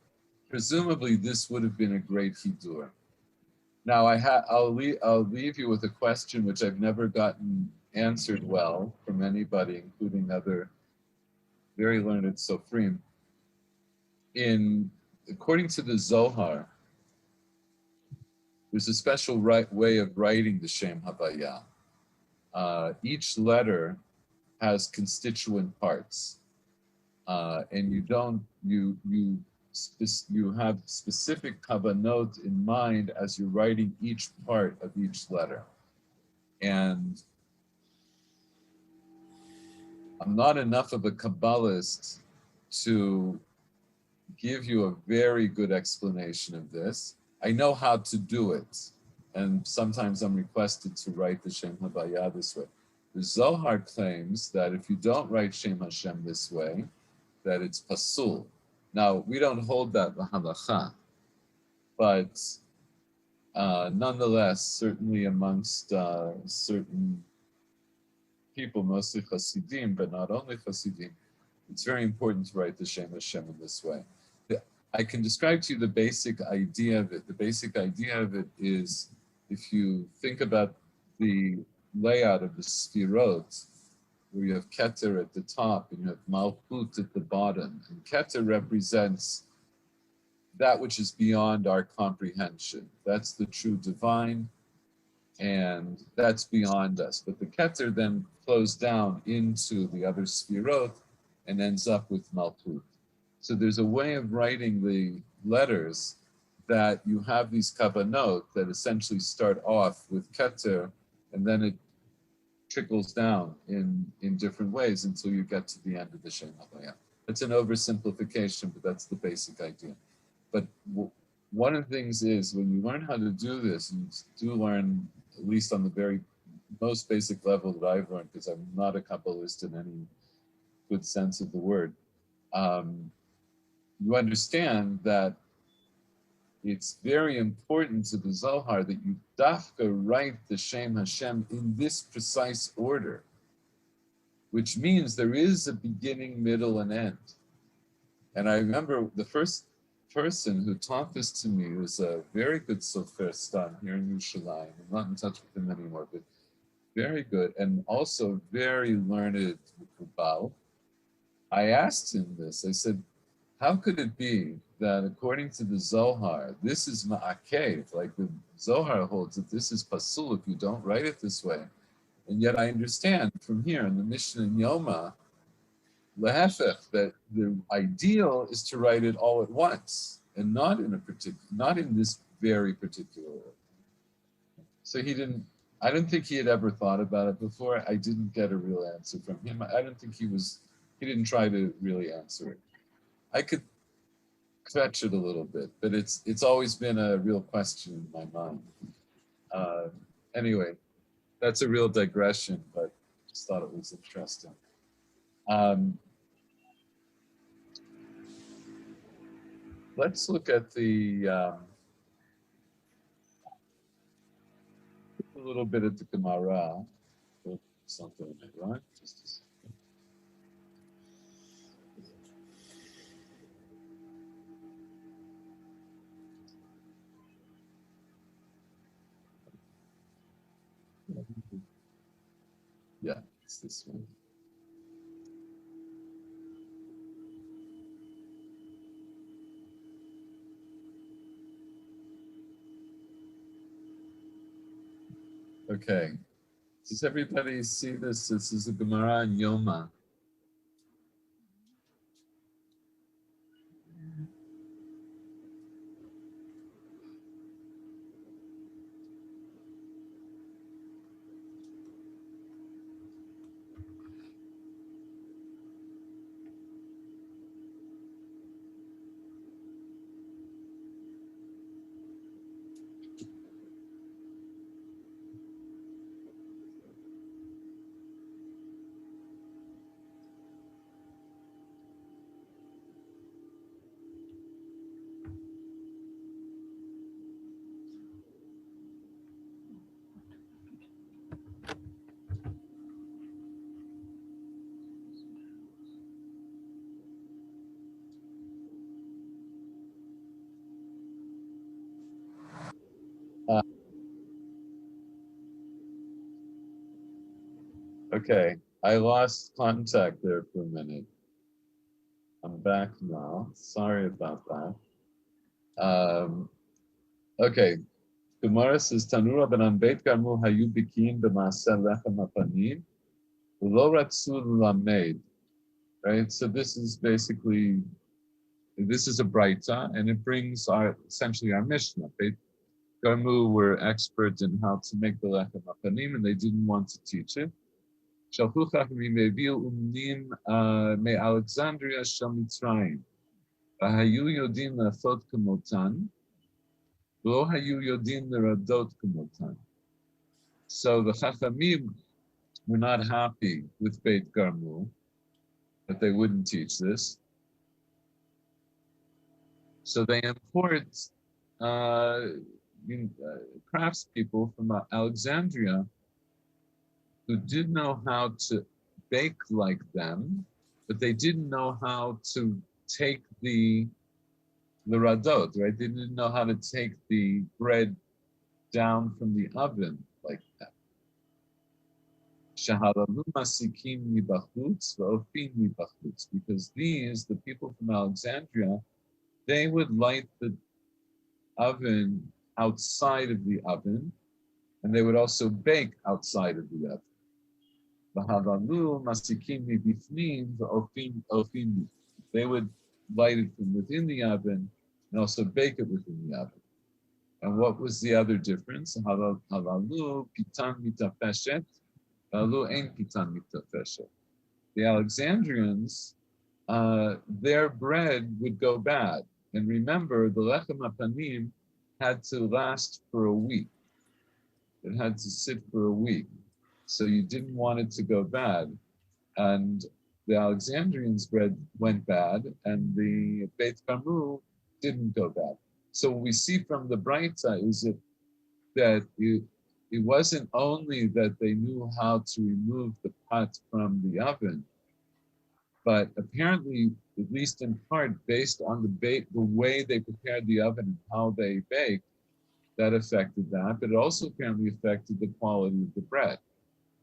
presumably this would have been a great hidur. Now I'll leave you with a question which I've never gotten answered well from anybody, including other very learned Sofrim. According to the Zohar, there's a special way of writing the Shem Havaya. Each letter has constituent parts, and you have specific kavanot in mind as you're writing each part of each letter. And I'm not enough of a Kabbalist to give you a very good explanation of this. I know how to do it, and sometimes I'm requested to write the Shem Havaya this way. The Zohar claims that if you don't write Shem Hashem this way, that it's pasul. Now, we don't hold that lahalacha, but nonetheless, certainly amongst certain people, mostly Hasidim, but not only Hasidim, it's very important to write the Shem Hashem in this way. I can describe to you the basic idea of it. The basic idea of it is, if you think about the layout of the Sfirot, where you have Keter at the top and you have Malchut at the bottom, and Keter represents that which is beyond our comprehension. That's the true divine, and that's beyond us. But the Keter then flows down into the other Sfirot and ends up with Malchut. So there's a way of writing the letters that you have these kavanot that essentially start off with Keter, and then it trickles down in different ways until you get to the end of the Shem Havaya. It's an oversimplification, but that's the basic idea. But one of the things is, when you learn how to do this, you do learn, at least on the very most basic level that I've learned, because I'm not a Kabbalist in any good sense of the word, you understand that it's very important to the Zohar that you dafka write the Shem Hashem in this precise order, which means there is a beginning, middle, and end. And I remember the first person who taught this to me was a very good Sofer Stan here in Yerushalayim. I'm not in touch with him anymore, but very good, and also very learned Kabbalah. I asked him this. I said, how could it be that according to the Zohar, this is ma'akev, like the Zohar holds that this is pasul if you don't write it this way? And yet I understand from here in the Mishnah in Yoma, lehefech, that the ideal is to write it all at once and not in this very particular order. So I don't think he had ever thought about it before. I didn't get a real answer from him. I don't think he didn't try to really answer it. I could fetch it a little bit, but it's always been a real question in my mind. Anyway, that's a real digression, but just thought it was interesting. Let's look at a little bit at the Gemara. Something, right? Just a second. Yeah, it's this one. Okay, Does everybody see this? This is a Gemara in Yoma. Okay, I lost contact there for a minute. I'm back now. Sorry about that. Okay, Gemara says, Tanura ben Beit Garmu hayu bikin b'maaseh lechem hapanim ulo ratzu lamed. Right. So this is basically a brayta, and it brings essentially our Mishnah. Beit Garmu were experts in how to make the lechem hapanim, and they didn't want to teach it. Shalchu chachamim hebiu umnim me'Alexandria shel Mitzrayim. Hayu yodim la'asot kamotan. So the Chachamim were not happy with Beit Garmu, that they wouldn't teach this. So they import craftspeople from Alexandria who did know how to bake like them, but they didn't know how to take the radot, right? They didn't know how to take the bread down from the oven like that. Because these, the people from Alexandria, they would light the oven outside of the oven, and they would also bake outside of the oven. They would light it from within the oven and also bake it within the oven. And what was the other difference? Halalu pitan mitafeshet, halalu ein pitan mitafeshet. The Alexandrians, their bread would go bad. And remember, the lechem hapanim had to last for a week. It had to sit for a week. So you didn't want it to go bad. And the Alexandrians' bread went bad, and the Beit Garmu didn't go bad. So what we see from the Braita is that it wasn't only that they knew how to remove the pot from the oven, but apparently, at least in part, based on the way they prepared the oven and how they baked, that affected that. But it also apparently affected the quality of the bread.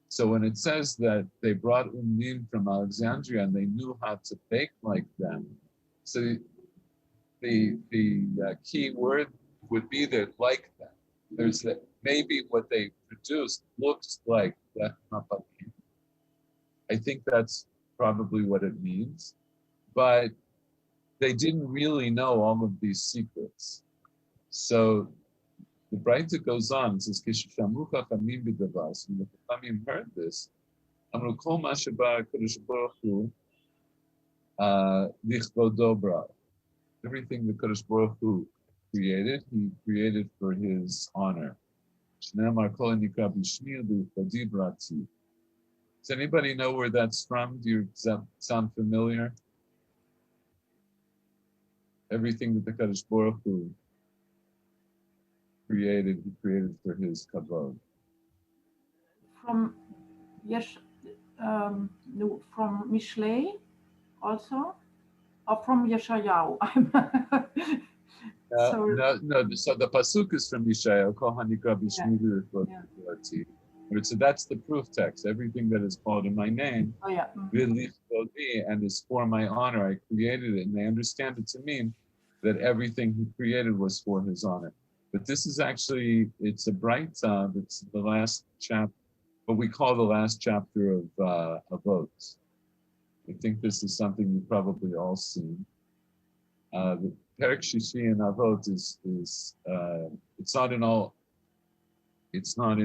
So when it says that they brought umnim from Alexandria and they knew how to bake like them, so the key word would be that like them. There's that maybe what they produced looks like lechem hapanim. I think that's probably what it means, but they didn't really know all of these secrets. So the Braita goes on, it says, Kishishamu chachamim b'davas, when the chachamim heard this, amru kol ma sheba HaKadosh Baruch Hu lichvodo bara. Everything the Kadosh Baruch Hu created, he created for his honor. Shneimar kol nikra b'shmi lichvodi brati. Does anybody know where that's from? Does that sound familiar? Everything that the Kadosh Baruch Hu created, he created for his kavod. From from Mishlei also, or from Yeshayahu? No. So the pasuk is from Yeshayahu. Kol hanikra b'shmi lichvodi. So that's the proof text. Everything that is called in my name, and is for my honor, I created it. And they understand it to mean that everything he created was for his honor. But this is actually, it's a Braita, that's the last chapter, what we call the last chapter of Avot. I think this is something you've probably all seen. The Perek Shishi in Avot is it's not in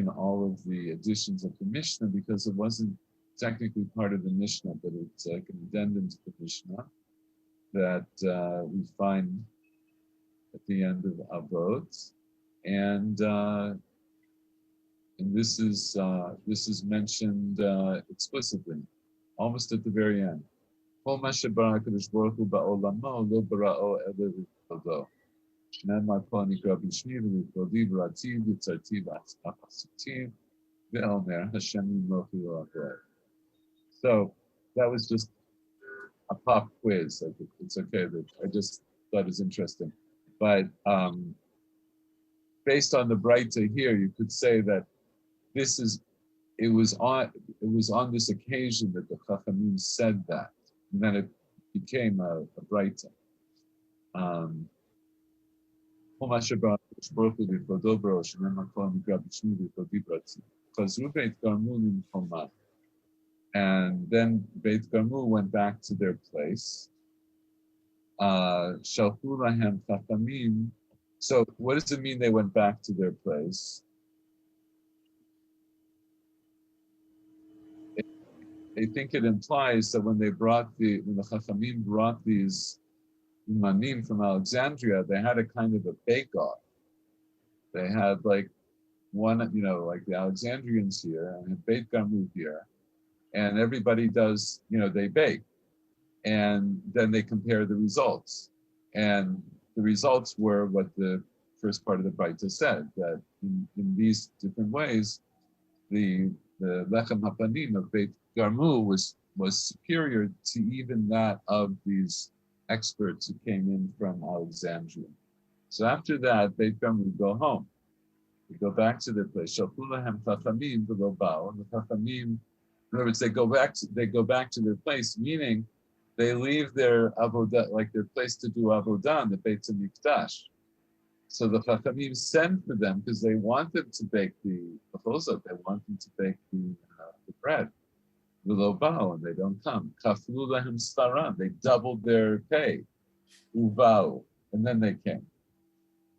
all of the editions of the Mishnah because it wasn't technically part of the Mishnah, but it's like an addendum to the Mishnah that we find at the end of Avot, and this is mentioned explicitly, almost at the very end. Kol ma shebara HaKadosh Baruch Hu ba'olamo lo bara'o ela v'kvodo. Shnei kol nikra b'shmi v'kvodi v'rati v'tzarti v'achasuti v'omer Hashem yimochi lo avoy. So that was just a pop quiz. It's okay. That I just thought it was interesting. But based on the Braita here, you could say that it was on this occasion that the Chachamim said that, and then it became a Braita. And then Beit Garmu went back to their place. Shalchu lahem chachamim. So what does it mean they went back to their place? I think it implies that when the Chachamim brought these manim from Alexandria, they had a kind of a bake-off. They had like one, like the Alexandrians here and Beit Garmu here, and everybody does, they bake, and then they compare the results. And the results were what the first part of the Braita said, that in these different ways, the Lechem HaPanim of Beit Garmu was superior to even that of these experts who came in from Alexandria. So after that, Beit Garmu go home. They go back to their place. Shalchu lahem chachamim v'lo ba'u. And the chachamim, in other words, they go back to their place, meaning they leave their avodah, like their place to do avodah in the Beit HaMikdash. So the Chachamim send for them because they want them to bake the chozot, they want them to bake the bread. V'lo ba'u, and they don't come. Kaflu lahem staram, they doubled their pay. Uva'u, and then they came.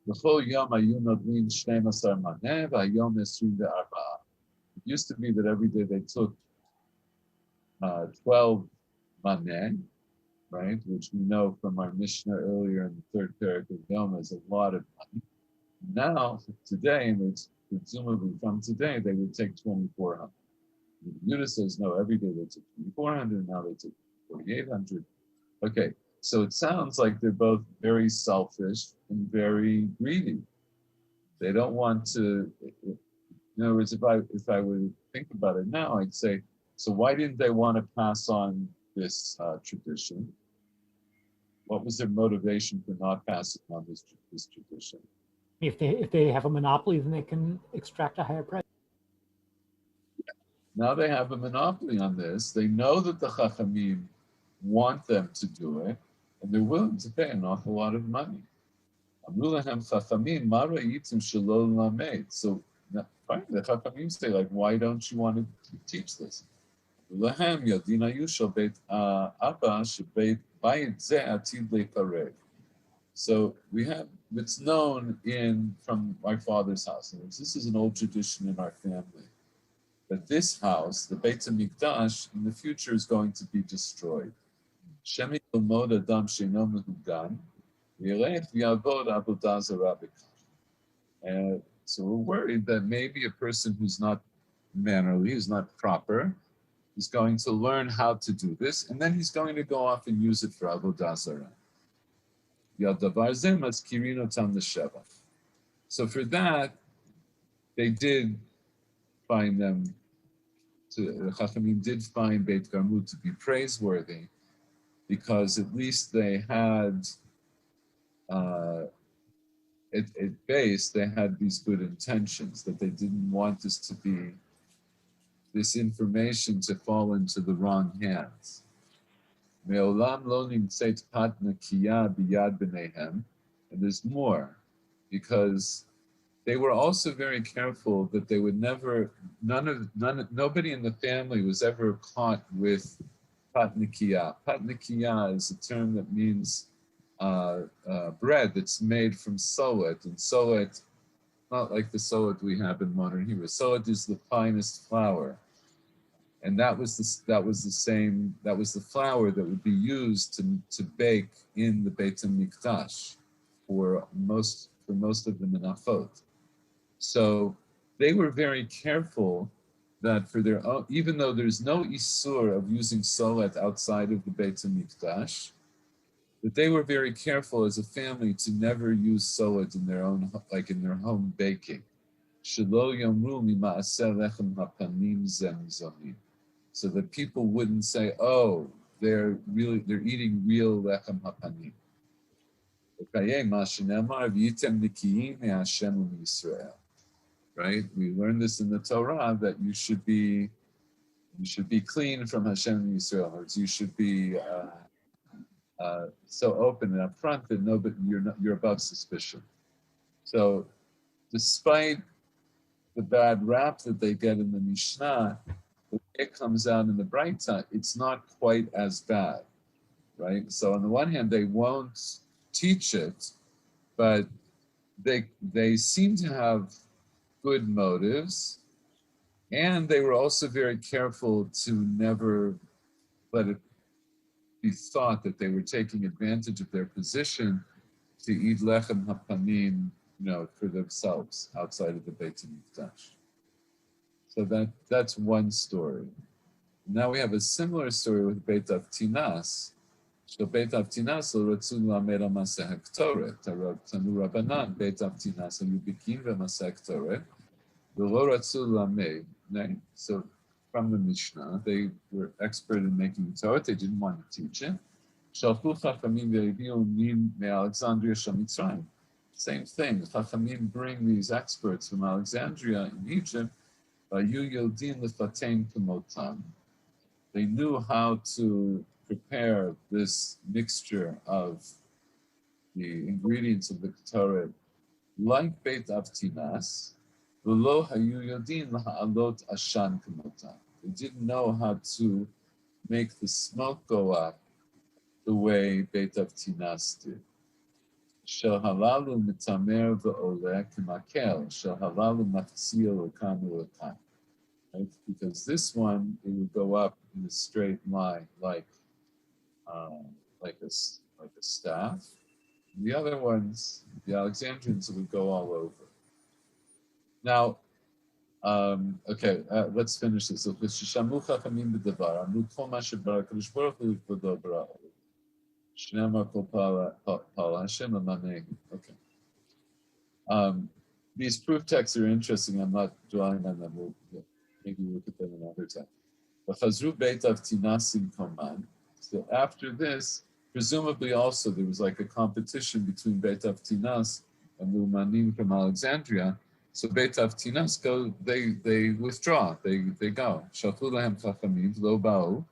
V'chol yom hayu nodlin 12 maneh v'hayom 24. It used to be that every day they took 12 maneh, right, which we know from our Mishnah earlier in the third parak of Yoma is a lot of money. Now, today, and it's presumably from today, they would take 2,400. Yudah says, no, every day they took 2,400, now they took 4,800. Okay, so it sounds like they're both very selfish and very greedy. They don't want to, in other words, if I would think about it now, I'd say, so why didn't they want to pass on this tradition? What was their motivation for not passing on this tradition? If they have a monopoly, then they can extract a higher price. Now they have a monopoly on this. They know that the Chachamim want them to do it, and they're willing to pay an awful lot of money. So fine, the Chachamim say, like, why don't you want to teach this? So we have, it's known from my father's house. And this is an old tradition in our family, that this house, the Beit HaMikdash, in the future is going to be destroyed. So we're worried that maybe a person who's not mannerly, who's not proper, is going to learn how to do this, and then he's going to go off and use it for Avodah Zarah. So for that, they did find the Chachamim did find Beit Garmu to be praiseworthy, because at least they had, at base, they had these good intentions, that they didn't want this information to fall into the wrong hands. And there's more, because they were also very careful that they would never, nobody in the family was ever caught with patnikia. Patnikia is a term that means bread that's made from soet, and soet, not like the soet we have in modern Hebrew. Soet is the finest flour, and that was the flour that would be used to bake in the Beit HaMikdash for most of the menachot. So they were very careful that for their own, even though there's no isur of using solet outside of the Beit HaMikdash, that they were very careful as a family to never use solet in their own, like in their home baking. Shelo yomru mima'aseh lechem hapanim ze mizomim. So that people wouldn't say, oh, they're eating real lechem hapanim. Right? We learn this in the Torah that you should be clean from Hashem and Yisrael. Or you should be so open and upfront that you're above suspicion. So, despite the bad rap that they get in the Mishnah, when it comes out in the Braita, it's not quite as bad, right? So on the one hand, they won't teach it, but they seem to have good motives, and they were also very careful to never let it be thought that they were taking advantage of their position to eat lechem hapanim, for themselves outside of the Beit HaMikdash. So that's one story. Now we have a similar story with Beit Avtinas. So Beit Avtinas lo ratzu lamed al maseh haktoret. Tanu Rabbanan Beit Avtinas hayu bikin v'maseh haktoret v'lo ratzu lamed. So from the Mishnah, they were expert in making Torah. They didn't want to teach it. Shalchu chachamim v'yaviu min me'Alexandria shel Mitzrayim. Same thing. The Chachamim bring these experts from Alexandria in Egypt. They knew how to prepare this mixture of the ingredients of the Torah, like Beit Avtinas. They didn't know how to make the smoke go up the way Beit Avtinas did. Shel halalu mitamer ve'oleh k'makel, shel halalu maftzil l'kan u'l'kan. Right? Because this one, it would go up in a straight line, like a staff. And the other ones, the Alexandrians, would go all over. Now, let's finish this. Okay. These proof texts are interesting. I'm not dwelling on them. Maybe we'll look at them another time. So after this, presumably also there was like a competition between Beit Avtinas and Lumanim from Alexandria. So Beit Avtinas they withdraw, they go. Shalchu lahem chachamim lo ba'u.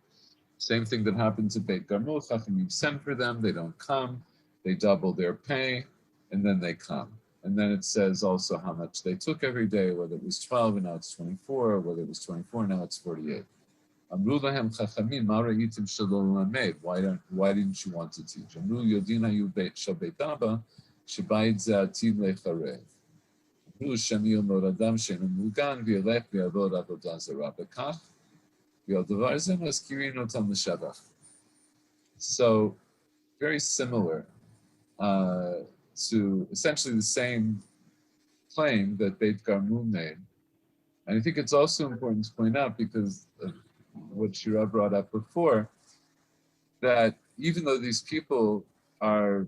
Same thing that happened to Beit Garmul. Chachamim send for them, they don't come, they double their pay, and then they come. And then it says also how much they took every day, whether it was 12 and now it's 24, or whether it was 24 and now it's 48. Amru lahem chachamim ma ra'itim shelo lamed. Why didn't you want to teach? Amru yodin hayu shel Beit Abba shebayit ze atid lecharev. Amru shemi yomod adam she'enu mugan v'yelech v'yavod avodah zarah bekach. So, very similar to essentially the same claim that Beit Garmul made. And I think it's also important to point out, because of what Shira brought up before, that even though these people are,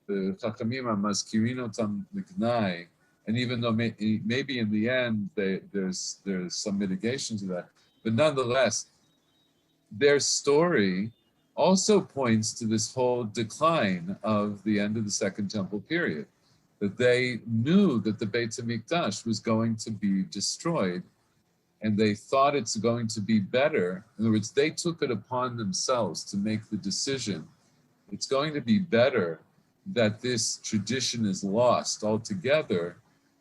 the Chachamim are maskirin otam l'gnai, and even though maybe in the end there's some mitigation to that, but nonetheless, their story also points to this whole decline of the end of the Second Temple period, that they knew that the Beit HaMikdash was going to be destroyed, and they thought it's going to be better. In other words, they took it upon themselves to make the decision. It's going to be better that this tradition is lost altogether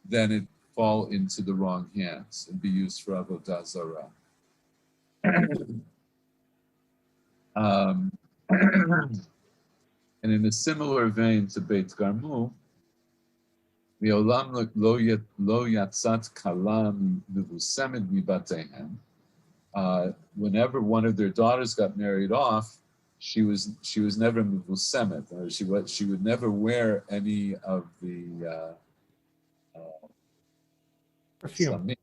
then it fall into the wrong hands and be used for avodah zarah. And in a similar vein to Beit Garmu, Me'olam lo yatzat kala mevusemet mibatehem. Whenever one of their daughters got married off, she was never mevusemet, or she would never wear any of the Perfume.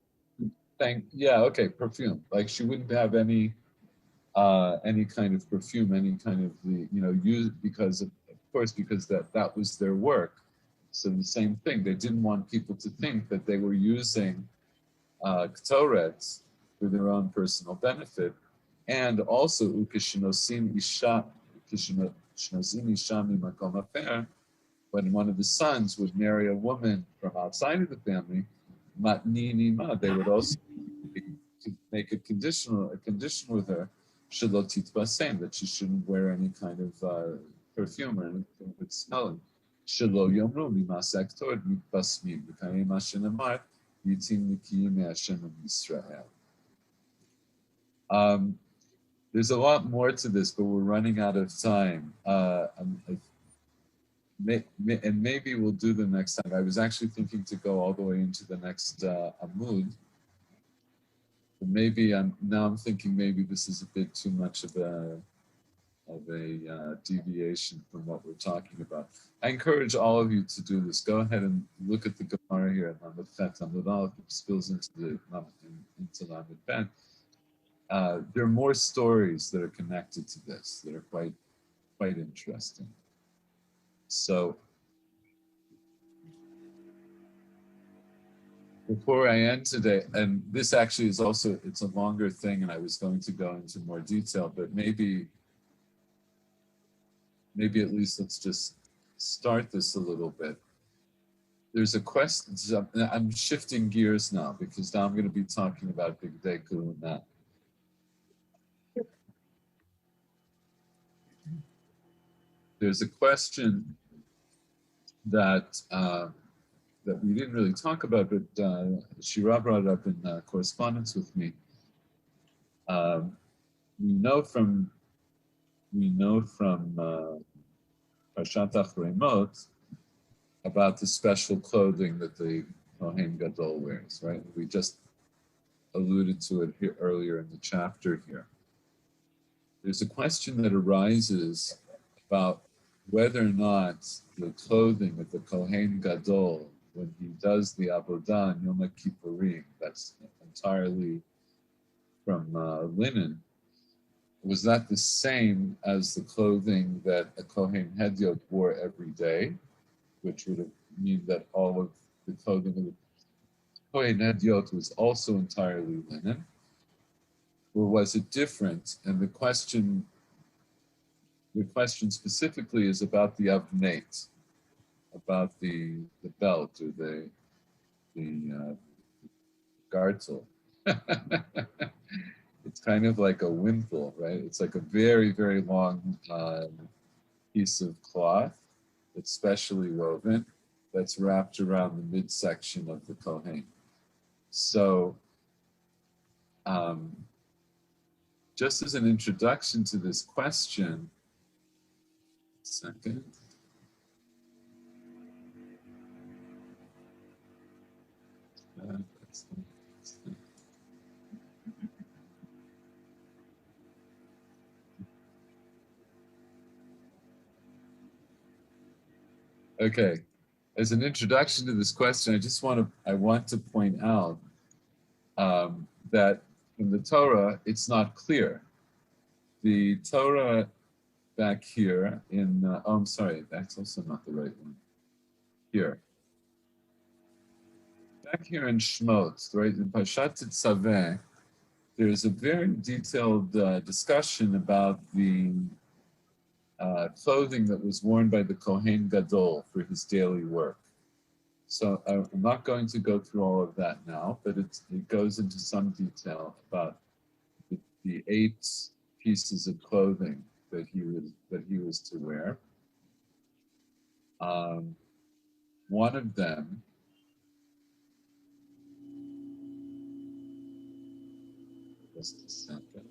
perfume. Like she wouldn't have any kind of perfume, any kind of use, because of course because that was their work. So the same thing, they didn't want people to think that they were using k'torets for their own personal benefit, and also ukishnosim isha mimakom afer, when one of the sons would marry a woman from outside of the family, matnini ma, they would also make a condition with her, shalot titbasem, that she shouldn't wear any kind of perfume or anything with smelling. Shelo yomru mimasek tord mitbasmim v'kayim Hashem amar yitzim nikiyim me'Hashem Yisrael. There's a lot more to this, but we're running out of time. And maybe we'll do the next time. I was actually thinking to go all the way into the next Amud. But maybe I'm thinking maybe this is a bit too much of a deviation from what we're talking about. I encourage all of you to do this. Go ahead and look at the Gemara here at Lamed Chet Amud Aleph. It spills into Lamed Bet. There are more stories that are connected to this that are quite interesting. So before I end today, and this actually is also, it's a longer thing and I was going to go into more detail, but maybe at least let's just start this a little bit. There's a question, I'm shifting gears now because now I'm going to be talking about Bigdei Kehuna. There's a question that we didn't really talk about, but Shira brought it up in correspondence with me. We know from Parshat Achremot about the special clothing that the Kohen Gadol wears, right? We just alluded to it here earlier in the chapter here. There's a question that arises about whether or not the clothing of the Kohen Gadol, when he does the Avodah in Yom Kippurim, that's entirely from linen, was that the same as the clothing that a Kohen Hedyot wore every day, which would mean that all of the clothing of the Kohen Hedyot was also entirely linen, or was it different? And the question specifically is about the avnate, about the belt or the gartel. It's kind of like a wimple, right? It's like a very, very long piece of cloth that's specially woven that's wrapped around the midsection of the Kohen. So just as an introduction to this question, second. Okay, as an introduction to this question, I want to point out that in the Torah, it's not clear. The Torah back here in, I'm sorry, that's also not the right one. Here. Back here in Shmot, right, in Parshat Tetzaveh, there's a very detailed discussion about the clothing that was worn by the Kohen Gadol for his daily work. So I'm not going to go through all of that now, but it goes into some detail about the 8 pieces of clothing that he was to wear. One of them Just a second.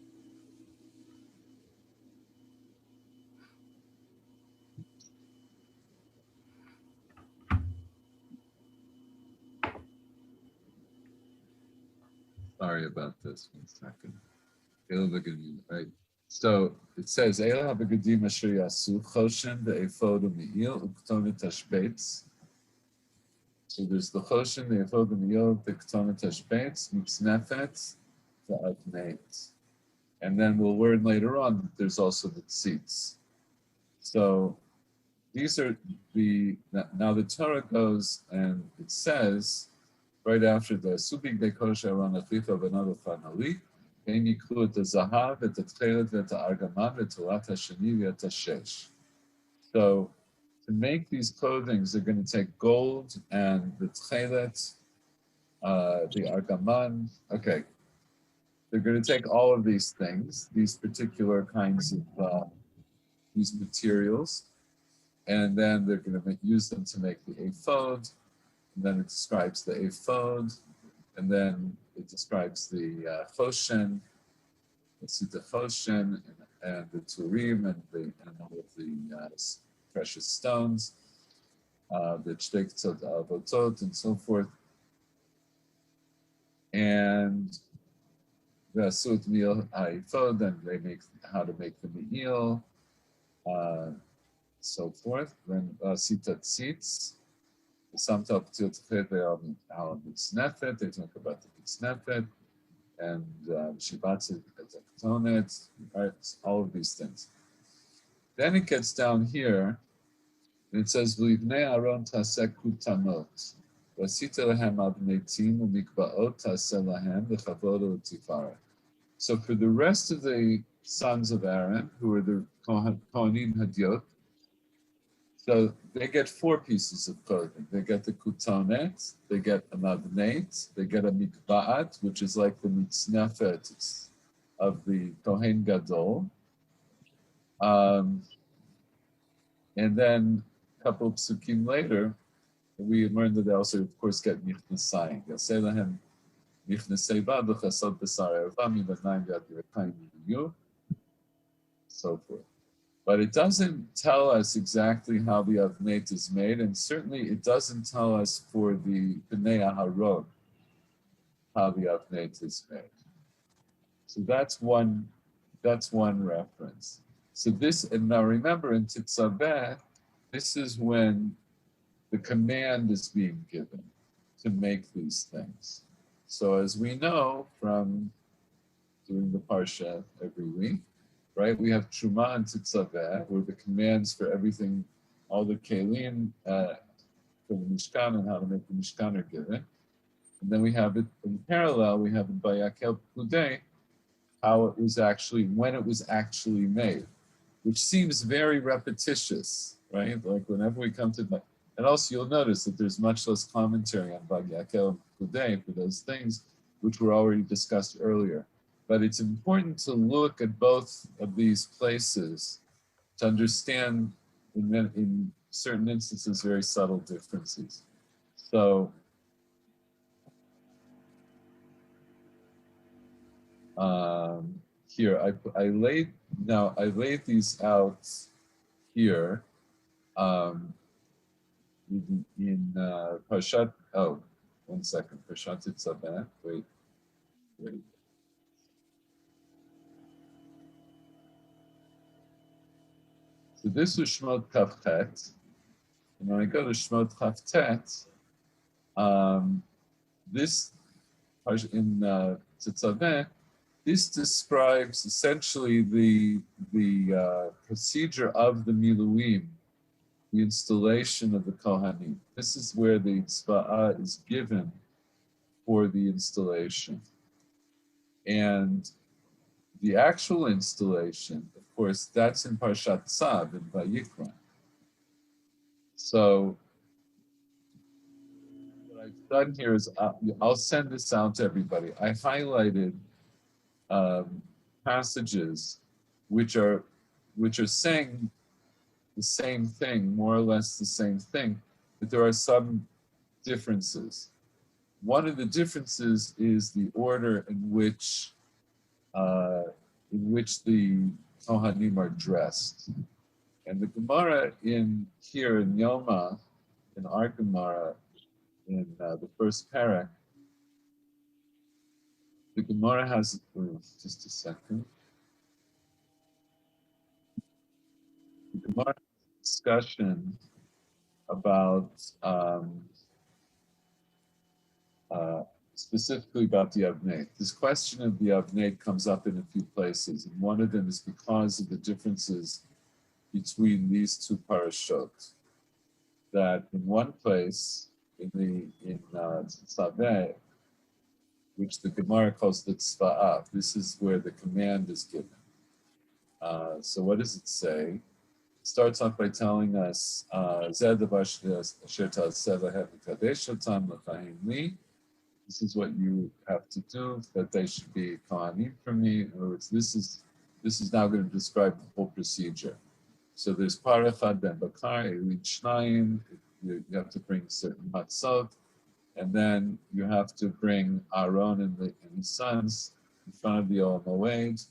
Sorry about this. 1 second. Right. So it says, Eila ha'begadim asher yasu choshen ve'efod u'mi'il u'ktonet hashbeitz. So there's the choshen, the efod u'mi'il, the ktonet hashbeitz, mitznefet, ve'avneit. And then we'll learn later on that there's also the tzitz. So these are now the Torah goes and it says, right after the subig de kosh aron achicha v'nado fanali, and yiklu et zahav, et tchelet, et argaman, et torat hashani, et hashesh. So to make these clothings, they're going to take gold and the tchelet, the argaman. Okay, they're going to take all of these things, these particular kinds of these materials, and then they're going to use them to make the ephod. And then it describes the ephod, and then it describes the choshen, the sita choshen, and the turim, and all of the precious stones, the tzedekot avotot, and so forth. And the sut meal ephod, and they make how to make the meal, so forth. Then sita tzitz. Some talk to how mitznefet, they talk about the mitznefet, and shibatz tektonet, right? All of these things. Then it gets down here, and it says, "V'livnei Aaron taseh kutanot, v'asita lahem avneitim u'mikbaot taseh lahem v'chavod u'tifara." So for the rest of the sons of Aaron, who are the Kohanim Hadyot, so they get 4 pieces of clothing. They get the kutonet, they get a mavneit, they get a mikba'at, which is like the mitznefet of the Kohen Gadol. And then a couple of psukim later, we learned that they also, of course, get michnesayim. Yaseh lahem michnasei ba b'chasod b'sar erva mi'badnaim v'ad yirakayim v'yu, so forth. But it doesn't tell us exactly how the avneit is made, and certainly it doesn't tell us for the Bnei Aharon how the avneit is made. So that's one reference. So this, and now remember in Titzaveh, this is when the command is being given to make these things. So as we know from doing the Parsha every week, right? We have Truma and Titzaveh, where the commands for everything, all the Kelim for the Mishkan and how to make the Mishkan are given. And then we have it in parallel, we have it by Yakel Pudei, how it was actually, when it was actually made, which seems very repetitious, right? Like whenever we come to that. And also you'll notice that there's much less commentary on Bag Yakel Pudei for those things, which were already discussed earlier. But it's important to look at both of these places to understand, in certain instances, very subtle differences. So, here I laid these out here in Parshat. Oh, 1 second, Parshat Titzaveh. Wait. So this is Shmot Kafchet, and when I go to Shmot Kaftet, this in Titzaveh, this describes essentially the procedure of the Miluim, the installation of the Kohanim. This is where the Tzva'ah is given for the installation. And the actual installation, of course, that's in Parshat Tzav in Vayikra. So what I've done here is I'll send this out to everybody. I highlighted passages which are saying the same thing, more or less the same thing, but there are some differences. One of the differences is the order in which in which the Kohanim are dressed. And the Gemara here in Yoma, in our Gemara, in the first parak, the Gemara has, just a second. The Gemara has a discussion about specifically about the Avnei. This question of the Avnei comes up in a few places, and one of them is because of the differences between these two parashot. That in one place, in Tzaveh, which the Gemara calls the Tzva'ah, this is where the command is given. So what does it say? It starts off by telling us, this is what you have to do, that they should be Kohanim for me. In other words, this is now going to describe the whole procedure. So there's Parachad Ben Bakar, Elid Shnayim, you have to bring certain matzot, and then you have to bring Aaron and his sons in front of the Ol Moed,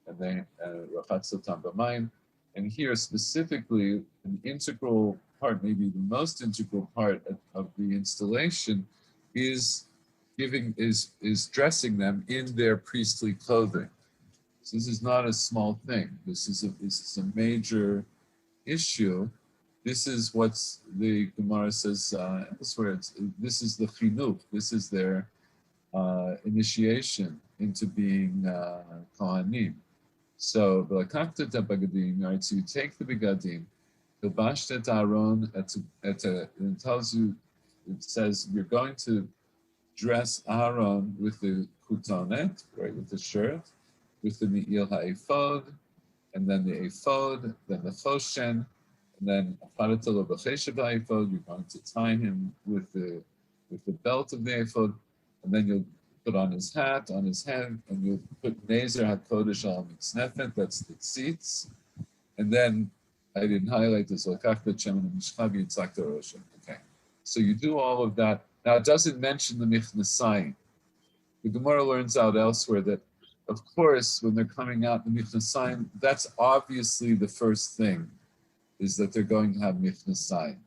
and then Rachatzotam B'mayim. And here specifically, an integral part, maybe the most integral part of the installation is dressing them in their priestly clothing. So this is not a small thing. This is a major issue. This is what's the Gemara says elsewhere. This is the chinuch. This is their initiation into being kohanim. So v'lakachta et bagadim. Right. So you take the begadim, v'bashta et Aaron. It tells you. It says you're going to dress Aaron with the kutonet, right, with the shirt, with the Me'il ha'ephod, and then the ephod, then the choshen, and then afaratolo b'cheshev ha'ephod. You're going to tie him with the belt of the ephod, and then you'll put on his hat, on his head, and you'll put Nezer HaKodesh al mitznefet, that's the tzitz, and then I didn't highlight this. Okay, so you do all of that. Now it doesn't mention the Michnasayim. The Gemara learns out elsewhere that, of course, when they're coming out the Michnasayim, that's obviously the first thing, is that they're going to have Michnasayim.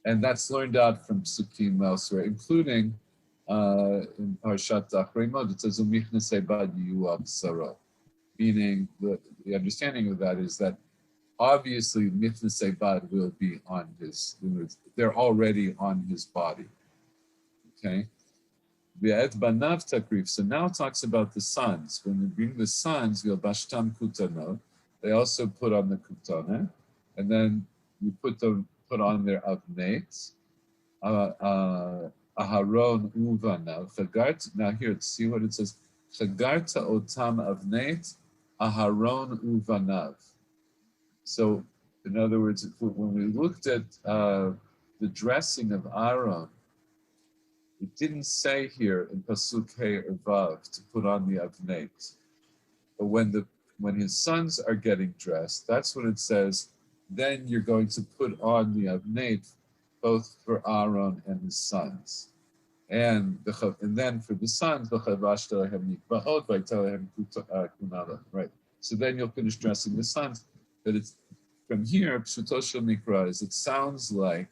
And that's learned out from Psukim elsewhere, including in Parshat Achrei Mod, it says, U'michnasei bad yiyu absaro. Meaning, the understanding of that is that obviously Michnasei bad will be on his, they're already on his body. Okay? So now it talks about the sons. When we bring the sons, they also put on the kutana, and then you put on their avneit, aharon uvanav. Now here, see what it says. Chagarta otam avneit, aharon uvanav. So, in other words, when we looked at the dressing of Aaron, it didn't say here in Pasuk Hey or Vav to put on the avneit. But when his sons are getting dressed, that's when it says, then you're going to put on the avneit both for Aaron and his sons. And then for the sons, right. So then you'll finish dressing the sons. But it's from here, Pshuto Shel Mikra is it sounds like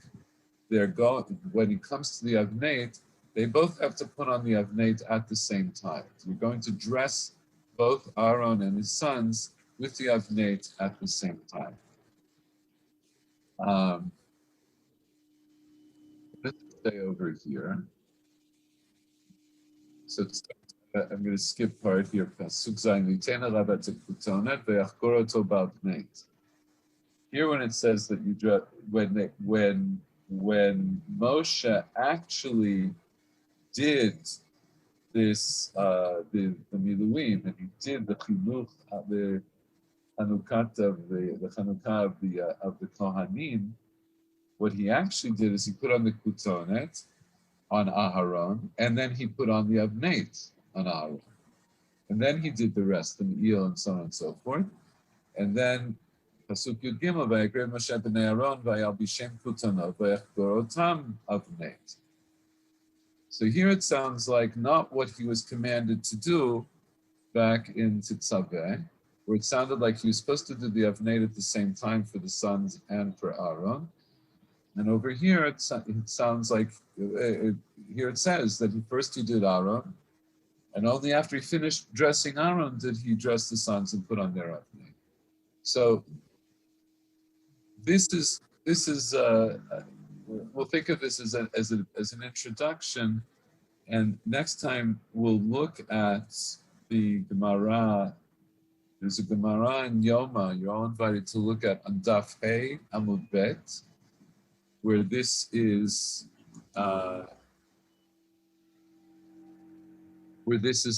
they're going, when it comes to the avneit, they both have to put on the avneit at the same time. So you're going to dress both Aaron and his sons with the avneit at the same time. Let's stay over here. So I'm going to skip part here. Pasuk Zayin Litena Rabat Kutonet ve'achkoroto ba'avneit. Here, when it says that you dress, when Moshe actually did this, the miluim, and he did the chinuch, the Hanukkah of the Kohanim, what he actually did is he put on the kutonet on Aharon, and then he put on the avneit on Aharon, and then he did the rest, the me'il and so on and so forth, and then Pasuk Yud Gimel vayikrev Moshe b'nei Aaron vayal b'shem kutonot vayachgorotam avneit. So here it sounds like not what he was commanded to do, back in Tetzaveh, where it sounded like he was supposed to do the Avnei at the same time for the sons and for Aaron. And over here, it sounds like, here it says that first he did Aaron, and only after he finished dressing Aaron did he dress the sons and put on their Avnei. So this is we'll think of this as an introduction, and next time we'll look at the Gemara. There's a Gemara in Yoma. You're all invited to look at on Daf Hey Amud Bet, where this is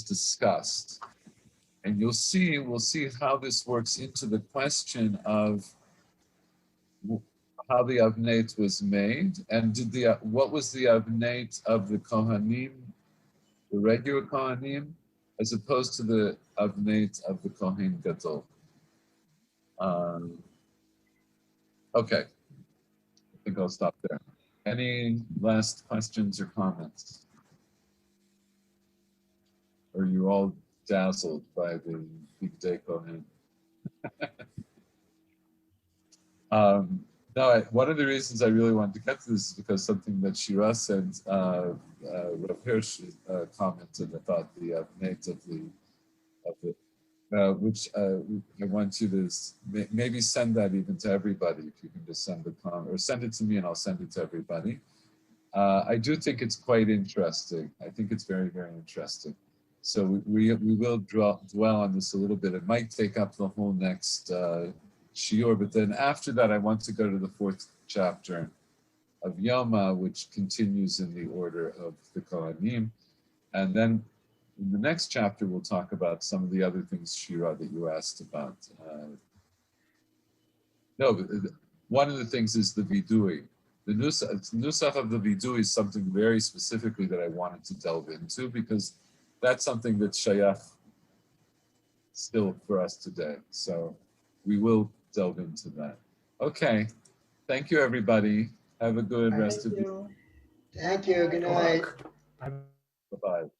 discussed, and we'll see how this works into the question of how the avneit was made, and what was the avneit of the Kohanim, the regular Kohanim, as opposed to the avneit of the Kohen Gadol. Okay, I think I'll stop there. Any last questions or comments? Or are you all dazzled by the Big Day Kohen? No, one of the reasons I really wanted to get to this is because something that Shira said, Rav Hirsch commented about the avneit of the which I want you to maybe send that even to everybody, if you can just send the comment, or send it to me and I'll send it to everybody. I do think it's quite interesting. I think it's very, very interesting. So we will dwell on this a little bit. It might take up the whole next shiur, but then after that, I want to go to the 4th chapter of Yoma, which continues in the order of the Kohanim. And then in the next chapter, we'll talk about some of the other things, Shira, that you asked about. One of the things is the vidui. The nusach of the vidui is something very specifically that I wanted to delve into, because that's something that's shayach still for us today. So we will delve into that. Okay. Thank you, everybody. Have a good rest of the day. Thank you. Good night. Bye. Bye-bye.